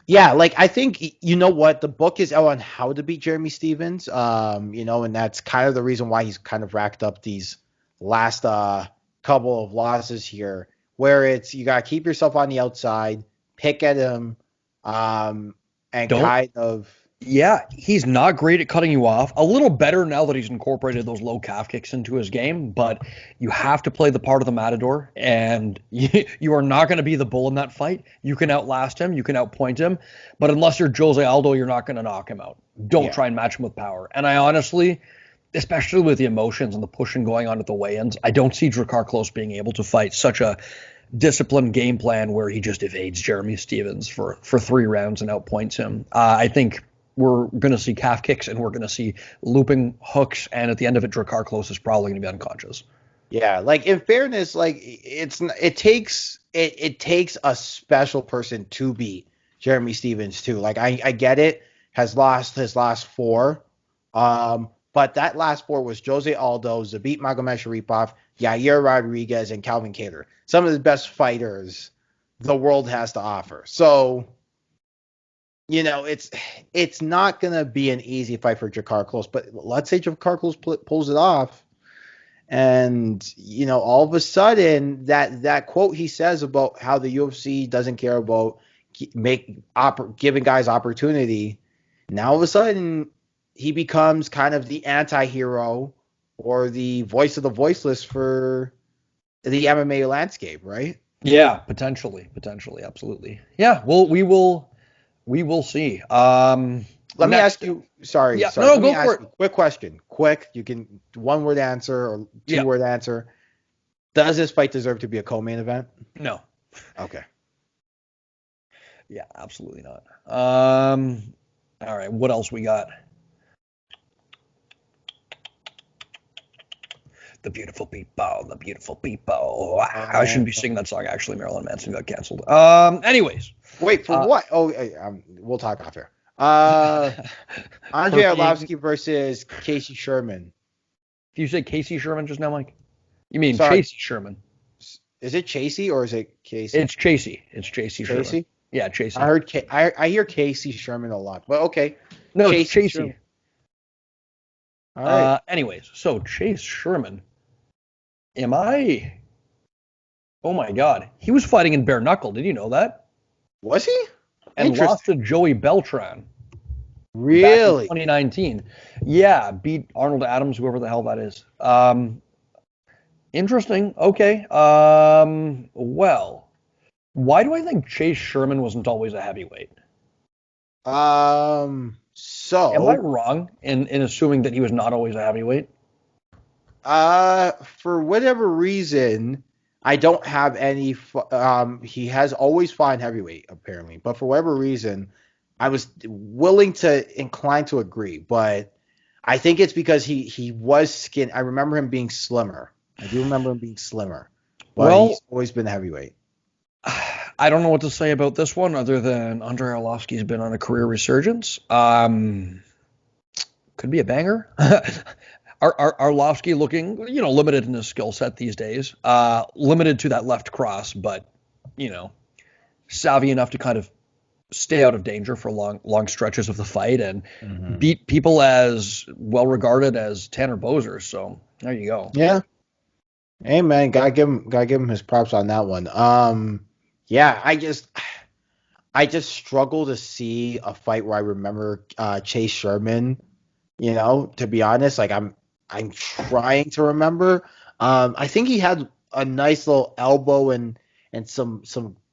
yeah, like I think you know what the book is out on how to beat Jeremy Stevens. And that's kind of the reason why he's kind of racked up these last couple of losses here, where it's you gotta keep yourself on the outside, pick at him, and Don't kind of Yeah, he's not great at cutting you off. A little better now that he's incorporated those low calf kicks into his game, but you have to play the part of the matador, and you are not going to be the bull in that fight. You can outlast him, you can outpoint him, but unless you're Jose Aldo, you're not going to knock him out. Don't try and match him with power. And I honestly, especially with the emotions and the pushing going on at the weigh-ins, I don't see Drakkar Klose being able to fight such a disciplined game plan where he just evades Jeremy Stevens for 3 rounds and outpoints him. I think we're going to see calf kicks and we're going to see looping hooks, and at the end of it, Drakkar Klose is probably going to be unconscious. Yeah, like in fairness, like it takes a special person to beat Jeremy Stevens too. Like I get it, has lost his last 4, but that last 4 was Jose Aldo, Zabit Magomedsharipov, Yair Rodriguez, and Kelvin Kattar. Some of the best fighters the world has to offer. So it's not going to be an easy fight for Drakkar Klose, but let's say Drakkar Klose pulls it off. And, all of a sudden that quote he says about how the UFC doesn't care about giving guys opportunity. Now all of a sudden he becomes kind of the anti-hero or the voice of the voiceless for the MMA landscape, right? Yeah, potentially, absolutely. Yeah, well, we will see. Let me ask you. Sorry. Yeah, sorry. no, Let me go for ask it. you, quick question. Quick. You can 1-word answer or 2-word answer. Does this fight deserve to be a co-main event? No. Okay. Yeah, absolutely not. All right, what else we got? The beautiful people, the beautiful people. Wow, I shouldn't be singing that song. Actually, Marilyn Manson got canceled. Anyways. Wait, for what? Oh, we'll talk after. Andrei Arlovski versus Casey Sherman. Did you say Casey Sherman just now, Mike? You mean Sorry. Chasey Sherman? Is it Chasey or is it Casey? It's Chasey. It's Chasey Sherman. Chasey? Yeah, Chasey. I heard I hear Casey Sherman a lot, but okay. No, it's Chasey. All right. Anyways, so Chase Sherman. Oh my God, he was fighting in bare knuckle. Did you know that? Was he? And lost to Joey Beltran. Really? 2019. Yeah, beat Arnold Adams, whoever the hell that is. Interesting. Okay. Well, why do I think Chase Sherman wasn't always a heavyweight? So am I wrong in assuming that he was not always a heavyweight? For whatever reason, I don't have any. He has always fought in heavyweight apparently, but for whatever reason, I was willing to incline to agree. But I think it's because he was skin. I remember him being slimmer. I do remember him being slimmer, but he's always been heavyweight. I don't know what to say about this one other than Andrei Arlovski's been on a career resurgence. Could be a banger. Arlovski looking, limited in his skill set these days. Limited to that left cross, but, savvy enough to kind of stay out of danger for long stretches of the fight and beat people as well regarded as Tanner Boser. So there you go. Yeah. Hey man, gotta give him his props on that one. Yeah, I just struggle to see a fight where I remember Chase Sherman. To be honest, like I'm trying to remember. I think he had a nice little elbow and some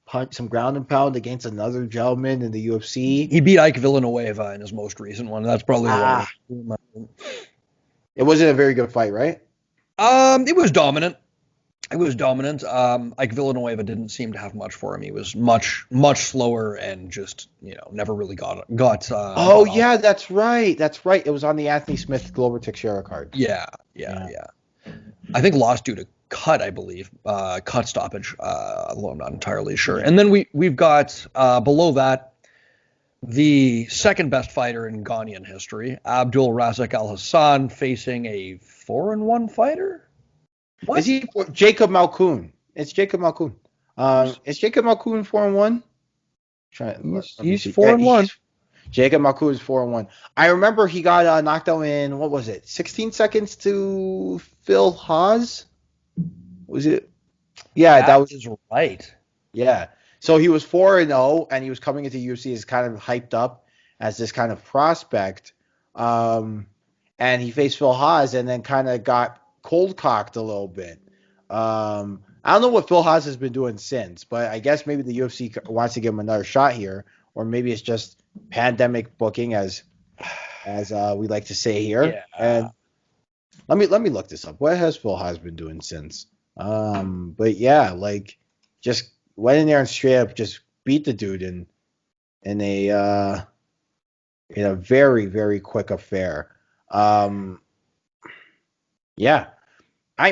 punch, some ground and pound against another gentleman in the UFC. He beat Ike Villanueva in his most recent one. That's probably it wasn't a very good fight, right? It was dominant. It was dominant. Like Villanueva didn't seem to have much for him. He was much slower and just never really Oh got off. yeah, that's right. That's right. It was on the Anthony Smith Glover Teixeira card. Yeah, yeah, Yeah. yeah. I think lost due to cut, I believe, cut stoppage. Although I'm not entirely sure. Yeah. And then we've got below that the second best fighter in Ghanaian history, Abdul Razak Al Hassan, facing a 4-1 fighter. Is What? he Jacob Malkoun? It's Jacob Malkoun. Is Jacob Malkoun 4-1? Let me He's see. four Yeah, and one. Jacob Malkoun is 4-1. I remember he got knocked out in what was it? 16 seconds to Phil Haas. Was it? Yeah, that That was. is right. Yeah. So he was 4-0, and he was coming into UFC as kind of hyped up as this kind of prospect. Um, and he faced Phil Haas and then kind of got cold cocked a little bit. I don't know what Phil Haas has been doing since, but I guess maybe the UFC wants to give him another shot here, or maybe it's just pandemic booking, as we like to say here. Yeah. And let me look this up. What has Phil Haas been doing since? But yeah, like just went in there and straight up just beat the dude in a very very quick affair. Um, yeah, I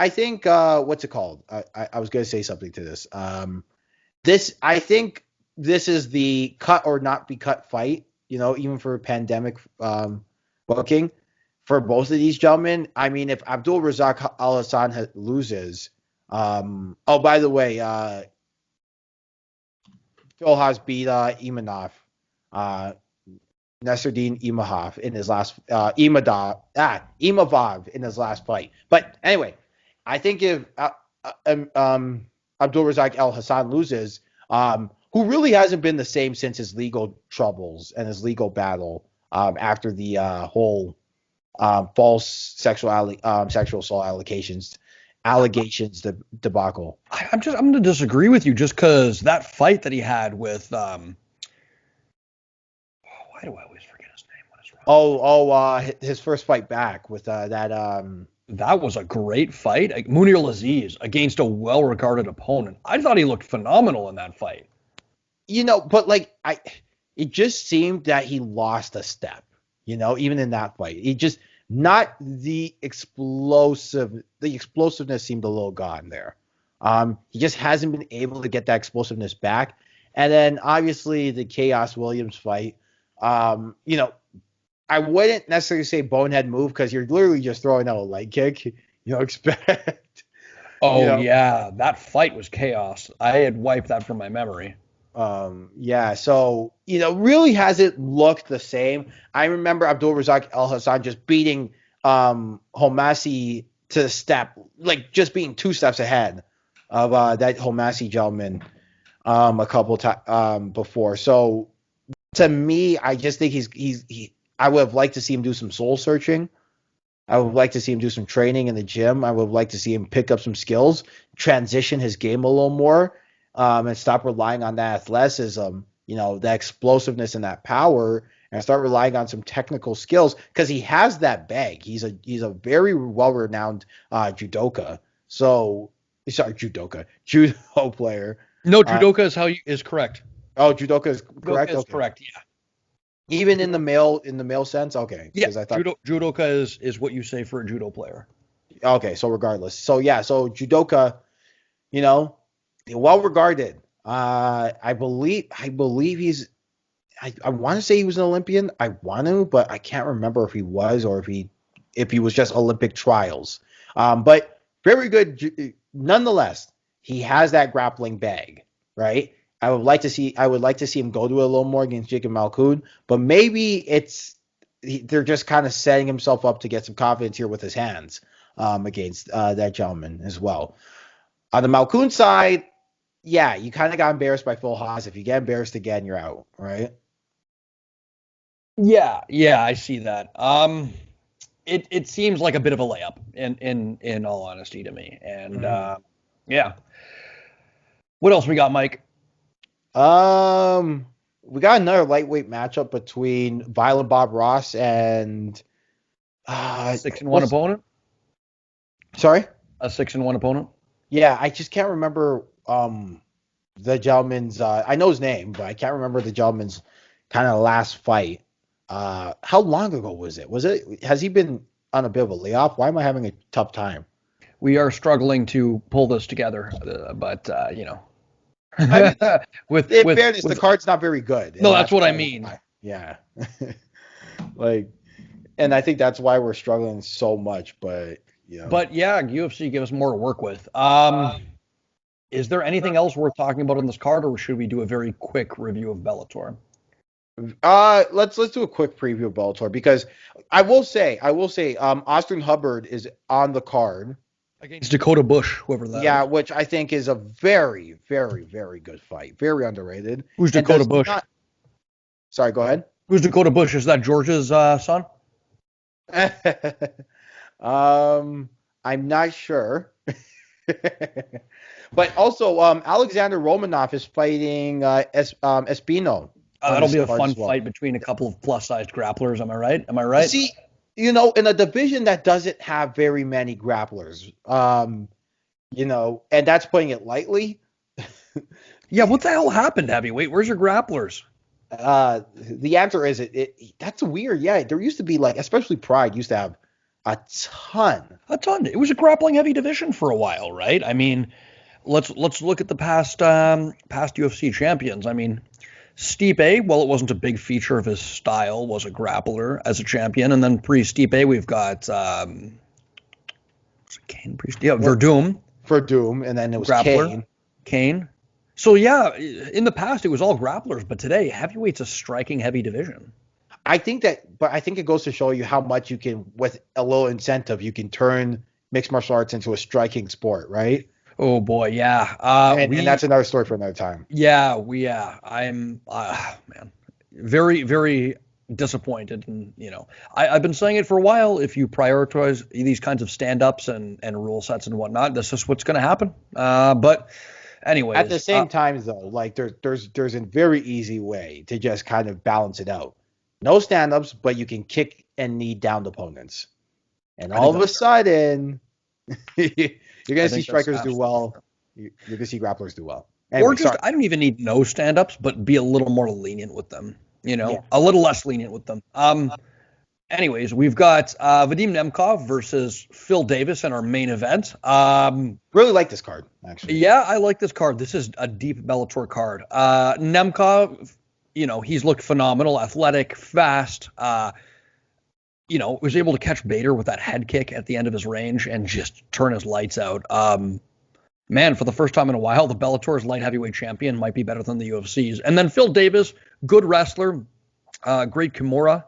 think what's it called? I was gonna say something to this. I think this is the cut or not be cut fight. Even for pandemic booking for both of these gentlemen. I mean, if Abdul Razak Al Hassan loses, oh by the way, Phil Haas beat Nasruddin Imavov in his last Imavov in his last fight. But anyway, I think if Abdul Razak Al Hassan loses, who really hasn't been the same since his legal troubles and his legal battle after the whole false sexual assault allegations debacle. I'm going to disagree with you just because that fight that he had with why do I always forget his name? What is wrong? His first fight back with that. That was a great fight. Like, Munir Laziz against a well-regarded opponent. I thought he looked phenomenal in that fight. But it just seemed that he lost a step. Even in that fight, he just not the explosiveness seemed a little gone there. He just hasn't been able to get that explosiveness back. And then obviously the Chaos Williams fight. I wouldn't necessarily say bonehead move because you're literally just throwing out a leg kick. Expect. Oh yeah, that fight was chaos. I had wiped that from my memory. Yeah, so really hasn't looked the same. I remember Abdul Razak Al Hassan just beating Homasi to the step, like just being 2 steps ahead of that Homasi gentleman a couple times before. So to me, I just think I would have liked to see him do some soul searching. I would like to see him do some training in the gym. I would like to see him pick up some skills, transition his game a little more, and stop relying on that athleticism, that explosiveness and that power, and start relying on some technical skills because he has that bag. He's a very well-renowned judoka. So, sorry, judo player. No, judoka is correct. Oh, judoka is correct. Judoka is okay. correct. Yeah. Even in the male sense, okay. Yeah. I thought Judoka is what you say for a judo player. okay. So regardless, so judoka, well regarded. I believe he's. I want to say he was an Olympian. I want to, but I can't remember if he was or if he was just Olympic trials. But very good nonetheless. He has that grappling bag, right? I would like to see him go to it a little more against Jacob Malkoun, but maybe they're just kind of setting himself up to get some confidence here with his hands against that gentleman as well. On the Malkoun side, yeah, you kind of got embarrassed by Phil Haas. If you get embarrassed again, you're out, right? Yeah, I see that. It seems like a bit of a layup in all honesty to me. And yeah. What else we got, Mike? We got another lightweight matchup between Violent Bob Ross and 6-1 opponent. Sorry, A 6-1 opponent. Yeah, I just can't remember the gentleman's. I know his name, but I can't remember the gentleman's kind of last fight. How long ago was it? Has he been on a bit of a layoff? Why am I having a tough time? We are struggling to pull this together, but I mean, with in with fairness, the with card's not very good, no, and that's that's what I probably mean. why. Yeah, like, and I think that's why we're struggling so much. But But yeah, UFC give us more to work with. Is there anything else worth talking about on this card, or should we do a very quick review of Bellator? let's do a quick preview of Bellator because I will say, Austin Hubbard is on the card. Against Dakota Bush, whoever that Yeah, is. which I think is a very, very, very good fight. Very underrated. Who's And Dakota does Bush? not. Sorry, go ahead. Who's Dakota Bush? Is that George's son? um, I'm not sure. But also, Alexander Romanov is fighting Espino on That'll this be a card fun as well. fight between a couple of plus-sized grapplers. Am I right? Am I right? See, in a division that doesn't have very many grapplers, and that's putting it lightly. Yeah. What the hell happened, heavyweight? Where's your grapplers? The answer is that's weird. Yeah, there used to be like, especially Pride used to have a ton. A ton. It was a grappling heavy division for a while, right? I mean, let's look at the past UFC champions. I mean, Stipe, well, it wasn't a big feature of his style, was a grappler as a champion, and then pre-Stipe we've got was it Kane pre? Yeah, Well, Verdum, for Doom, and then it was grappler, Kane. Kane. So yeah, in the past it was all grapplers, but today heavyweight's a striking heavy division. But I think it goes to show you how much you can, with a little incentive, you can turn mixed martial arts into a striking sport, right? Oh boy, yeah. And that's another story for another time. I'm man, very very disappointed, and I've been saying it for a while. If you prioritize these kinds of stand-ups and rule sets and whatnot, this is what's going to happen. But At the anyways, same time, though, like there's a very easy way to just kind of balance it out. No stand-ups, but you can kick and knee down opponents, and I think all of a that's fair. sudden, you're I gonna see think that's strikers do absolutely well. fair. You're gonna see grapplers do well. Or Anyway, just sorry. I don't even need no stand-ups, but be a little more lenient with them. Yeah, A little less lenient with them. Anyways, we've got Vadim Nemkov versus Phil Davis in our main event. really like this card actually. Yeah, I like this card. This is a deep Bellator card. Nemkov, he's looked phenomenal, athletic, fast. Was able to catch Bader with that head kick at the end of his range and just turn his lights out. Man, for the first time in a while, the Bellator's light heavyweight champion might be better than the UFC's. And then Phil Davis, good wrestler, great Kimura.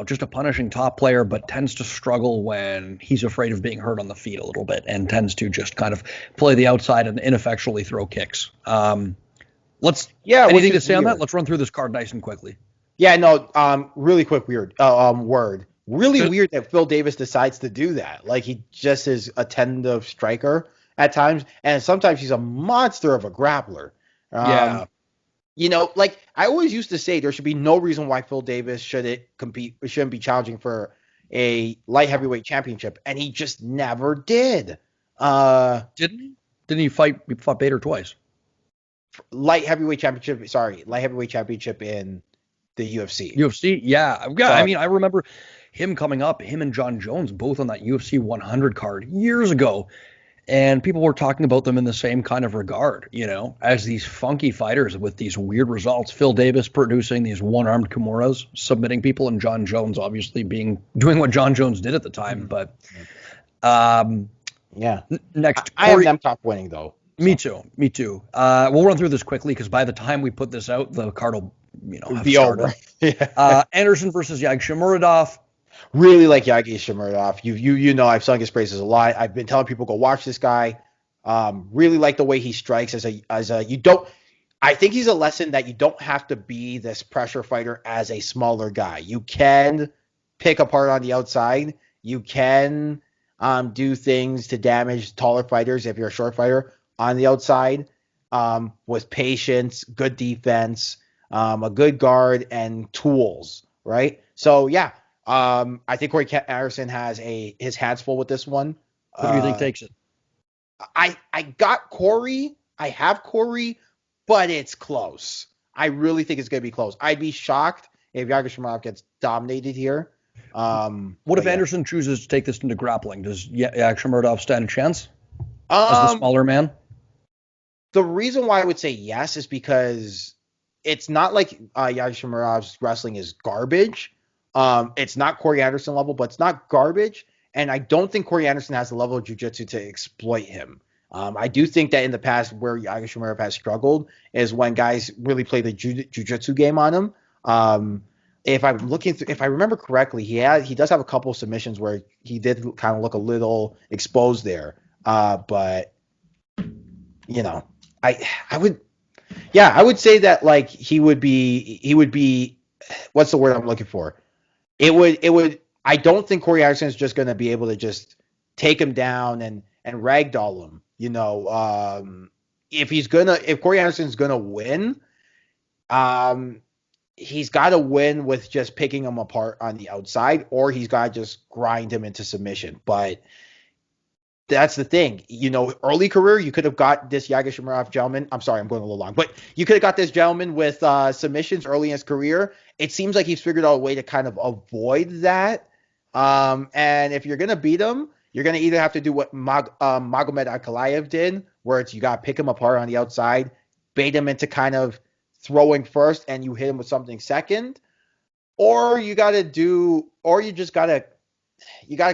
Just a punishing top player, but tends to struggle when he's afraid of being hurt on the feet a little bit and tends to just kind of play the outside and ineffectually throw kicks. Let's Which Anything to is say on that? weird. Let's run through this card nice and quickly. Yeah, no, really quick weird word. Really weird that Phil Davis decides to do that. Like he just is a tentative striker at times, and sometimes he's a monster of a grappler. Yeah. Like I always used to say, there should be no reason why Phil Davis shouldn't be challenging for a light heavyweight championship, and he just never did. Didn't he? Didn't he fight? He fought Bader twice. Light heavyweight championship. Sorry, light heavyweight championship in the UFC. UFC? Yeah. Yeah. I Sorry. mean, I remember him coming up, him and John Jones, both on that UFC 100 card years ago. And people were talking about them in the same kind of regard, as these funky fighters with these weird results. Phil Davis producing these one-armed Kimuras, submitting people, and John Jones obviously doing what John Jones did at the time. But Yeah. next, I have Corey. Nemkov winning though. Me too. Me too. We'll run through this quickly because by the time we put this out, the card will, have Be started. over. Yeah. Anderson versus Yagshimuradov. Really like Yagi Shimurdov. I've sung his praises a lot. I've been telling people go watch this guy. Really like the way he strikes I think he's a lesson that you don't have to be this pressure fighter as a smaller guy. You can pick apart on the outside. You can do things to damage taller fighters if you're a short fighter on the outside, with patience, good defense, a good guard, and tools, right? So, yeah, I think Corey Anderson has his hands full with this one. Who do you think takes it? I got Corey. I have Corey, but it's close. I really think it's going to be close. I'd be shocked if Yager Shamarov gets dominated here. What if Anderson chooses to take this into grappling? Does Yagshimuradov stand a chance as the Um, smaller man? the reason why I would say yes is because it's not like Yager Shamarov's wrestling is garbage. It's not Corey Anderson level, but it's not garbage. And I don't think Corey Anderson has the level of jiu-jitsu to exploit him. I do think that in the past where Yager Shamarov has struggled is when guys really play the jiu-jitsu game on him. If I remember correctly, he does have a couple of submissions where he did kind of look a little exposed there. But you know, I would say that like he would be what's the word I'm looking for? It would I don't think Corey Anderson is just going to be able to just take him down and ragdoll him. If Corey Anderson's gonna win, he's got to win with just picking him apart on the outside, or he's got to just grind him into submission. But that's the thing. Early career, you could have got this Yager Shamarov gentleman. I'm sorry, I'm going a little long, but you could have got this gentleman with submissions early in his career. It seems like he's figured out a way to kind of avoid that. And if you're going to beat him, you're going to either have to do what Magomed Ankalaev did, where it's you got to pick him apart on the outside, bait him into kind of throwing first, and you hit him with something second, or you got to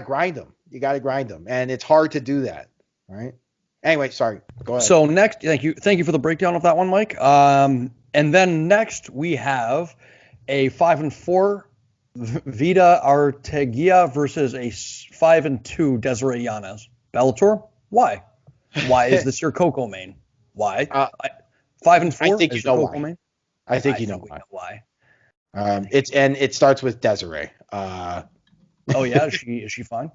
grind him. You got to grind them, and it's hard to do that, right? Anyway, sorry. Go ahead. So next, thank you for the breakdown of that one, Mike. And then next we have a 5-4 Vida Arteaga versus a 5-2 Desiree Yanez. Bellator, why? Why is this your Coco main? Why? 5-4. I think is you know Coco why. Main? I think you know why. It starts with Desiree. Oh yeah, is she fine?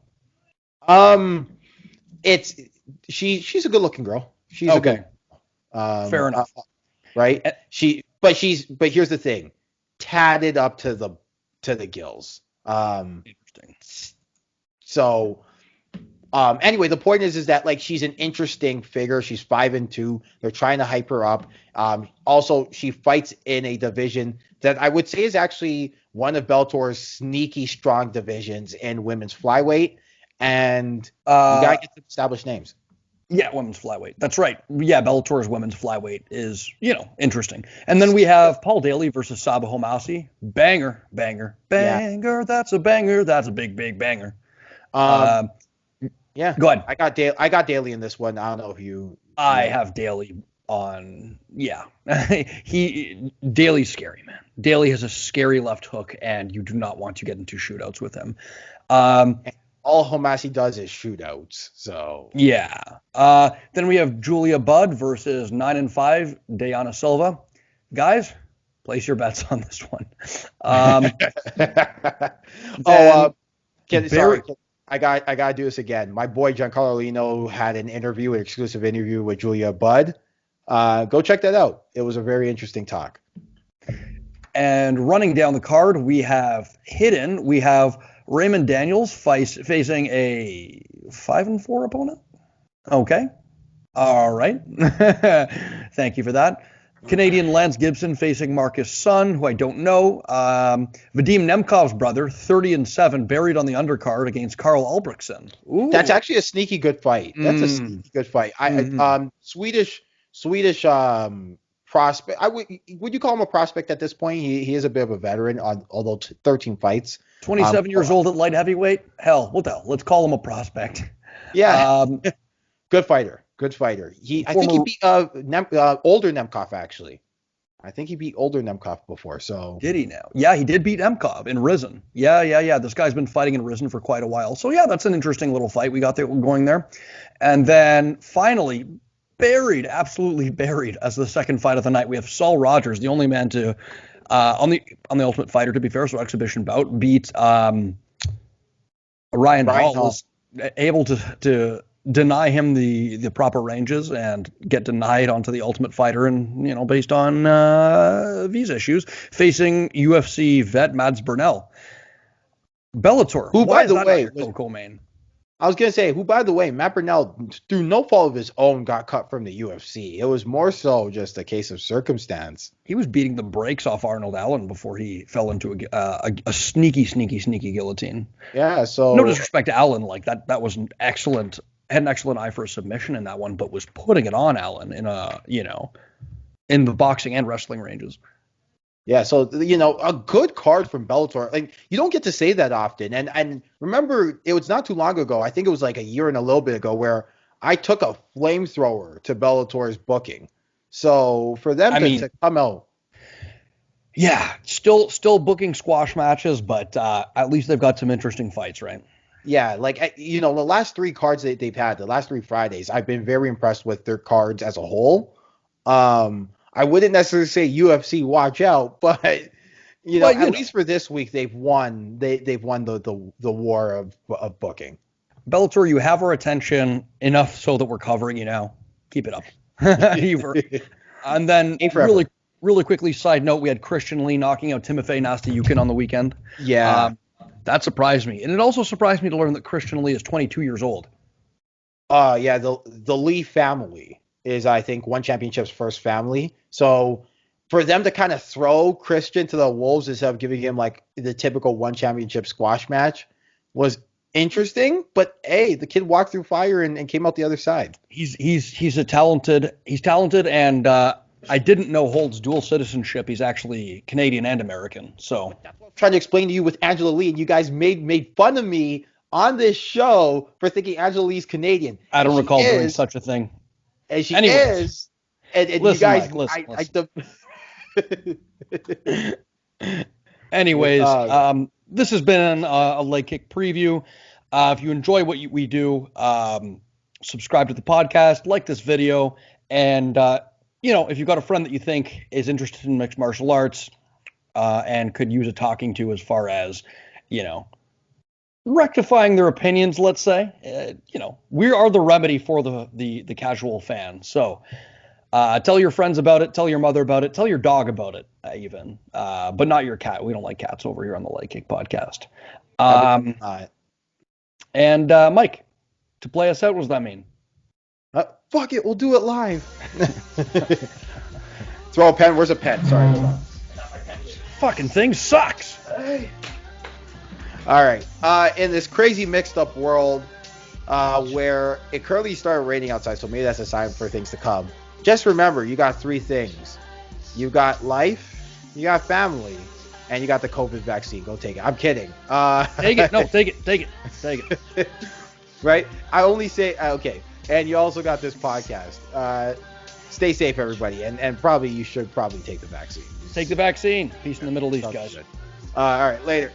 She's a good looking girl. She's okay. Fair enough. Right? But here's the thing. Tatted up to the gills. Interesting. So anyway, the point is that like she's an interesting figure. She's 5-2. They're trying to hype her up. Also, she fights in a division that I would say is actually one of Bellator's sneaky strong divisions in women's flyweight. And you gotta get some established names. Yeah, women's flyweight. That's right. Yeah, Bellator's women's flyweight is, interesting. And then we have Paul Daly versus Saba Homasi. Banger. Yeah. That's a banger. That's a big, big banger. Yeah. Go ahead. I got Daly in this one. I don't know if you. I have Daly on. Yeah. Daly's scary, man. Daly has a scary left hook, and you do not want to get into shootouts with him. All Homasi does is shootouts. So yeah. Then we have Julia Budd versus 9-5 Diana Silva. Guys, place your bets on this one. Sorry. I gotta do this again. My boy Giancarlo Lino had an exclusive interview with Julia Budd. Go check that out. It was a very interesting talk. And running down the card, we have Raymond Daniels facing a 5-4 opponent. Okay. All right. Thank you for that. Canadian Lance Gibson facing Marcus Sun, who I don't know. Vadim Nemkov's brother, 30-7, buried on the undercard against Carl Albrechtsen. Ooh. That's actually a sneaky good fight. That's a sneaky good fight. Swedish prospect. Would you call him a prospect at this point? He is a bit of a veteran, although 13 fights. 27 years old at light heavyweight. Hell, what the hell? Let's call him a prospect. Yeah. Good fighter. I think he beat older Nemkov actually. I think he beat older Nemkov before. So did he now? Yeah, he did beat Nemkov in Risen. Yeah. This guy's been fighting in Risen for quite a while. So yeah, that's an interesting little fight we got there going there. And then finally, absolutely buried as the second fight of the night, we have Saul Rogers, the only man to on the Ultimate Fighter, to be fair, so exhibition bout, beat Ryan Hall, was able to deny him the proper ranges and get denied onto the Ultimate Fighter, and based on visa issues, facing UFC vet Mads Burnell. Bellator, who, by the way, Coco main? I was gonna say, who, by the way, Matt Burnell, through no fault of his own, got cut from the UFC. It was more so just a case of circumstance. He was beating the brakes off Arnold Allen before he fell into a sneaky guillotine. Yeah, so No disrespect to Allen, like that was an excellent, had an excellent eye for a submission in that one, but was putting it on Allen in the boxing and wrestling ranges. yeah, so a good card from Bellator. Like, you don't get to say that often. And remember, it was not too long ago. I think it was like a year and a little bit ago where I took a flamethrower to Bellator's booking. So for them to come out. Yeah, still booking squash matches, but at least they've got some interesting fights, right? Yeah, like, the last 3 cards that they've had, the last 3 Fridays, I've been very impressed with their cards as a whole. I wouldn't necessarily say UFC watch out, but at least for this week they've won. They've won the war of booking. Bellator, you have our attention enough so that we're covering you now. Keep it up. And then really quickly, side note, we had Christian Lee knocking out Timofey Nastyukhin on the weekend. Yeah. That surprised me. And it also surprised me to learn that Christian Lee is 22 years old. Yeah, the Lee family is, I think, One Championship's first family. So for them to kind of throw Christian to the wolves instead of giving him like the typical One Championship squash match was interesting. But hey, the kid walked through fire and came out the other side. He's talented, and I didn't know holds dual citizenship. He's actually Canadian and American. So that's what I'm trying to explain to you with Angela Lee, and you guys made fun of me on this show for thinking Angela Lee's Canadian. I don't recall doing such a thing. And she is. And listen, you guys, Mike, listen. Anyways, this has been a leg kick preview. If you enjoy what we do, subscribe to the podcast, like this video, and if you've got a friend that you think is interested in mixed martial arts and could use a talking to as far as, rectifying their opinions, let's say, we are the remedy for the casual fan. So tell your friends about it, tell your mother about it, tell your dog about it, even, but not your cat. We don't like cats over here on the Leg Kick podcast. And Mike, to play us out, what does that mean? Fuck it, we'll do it live. Throw a pen. Where's a pen? Sorry, hold on. Fucking thing sucks. Hey. All right. In this crazy mixed up world where it currently started raining outside, so maybe that's a sign for things to come. Just remember, you got 3 things. You got life, you got family, and you got the COVID vaccine. Go take it. I'm kidding. Take it. No, take it. Right? I only say, okay. And you also got this podcast. Stay safe, everybody. And probably you should take the vaccine. Take the vaccine. Peace in the Middle East, guys. All right, later.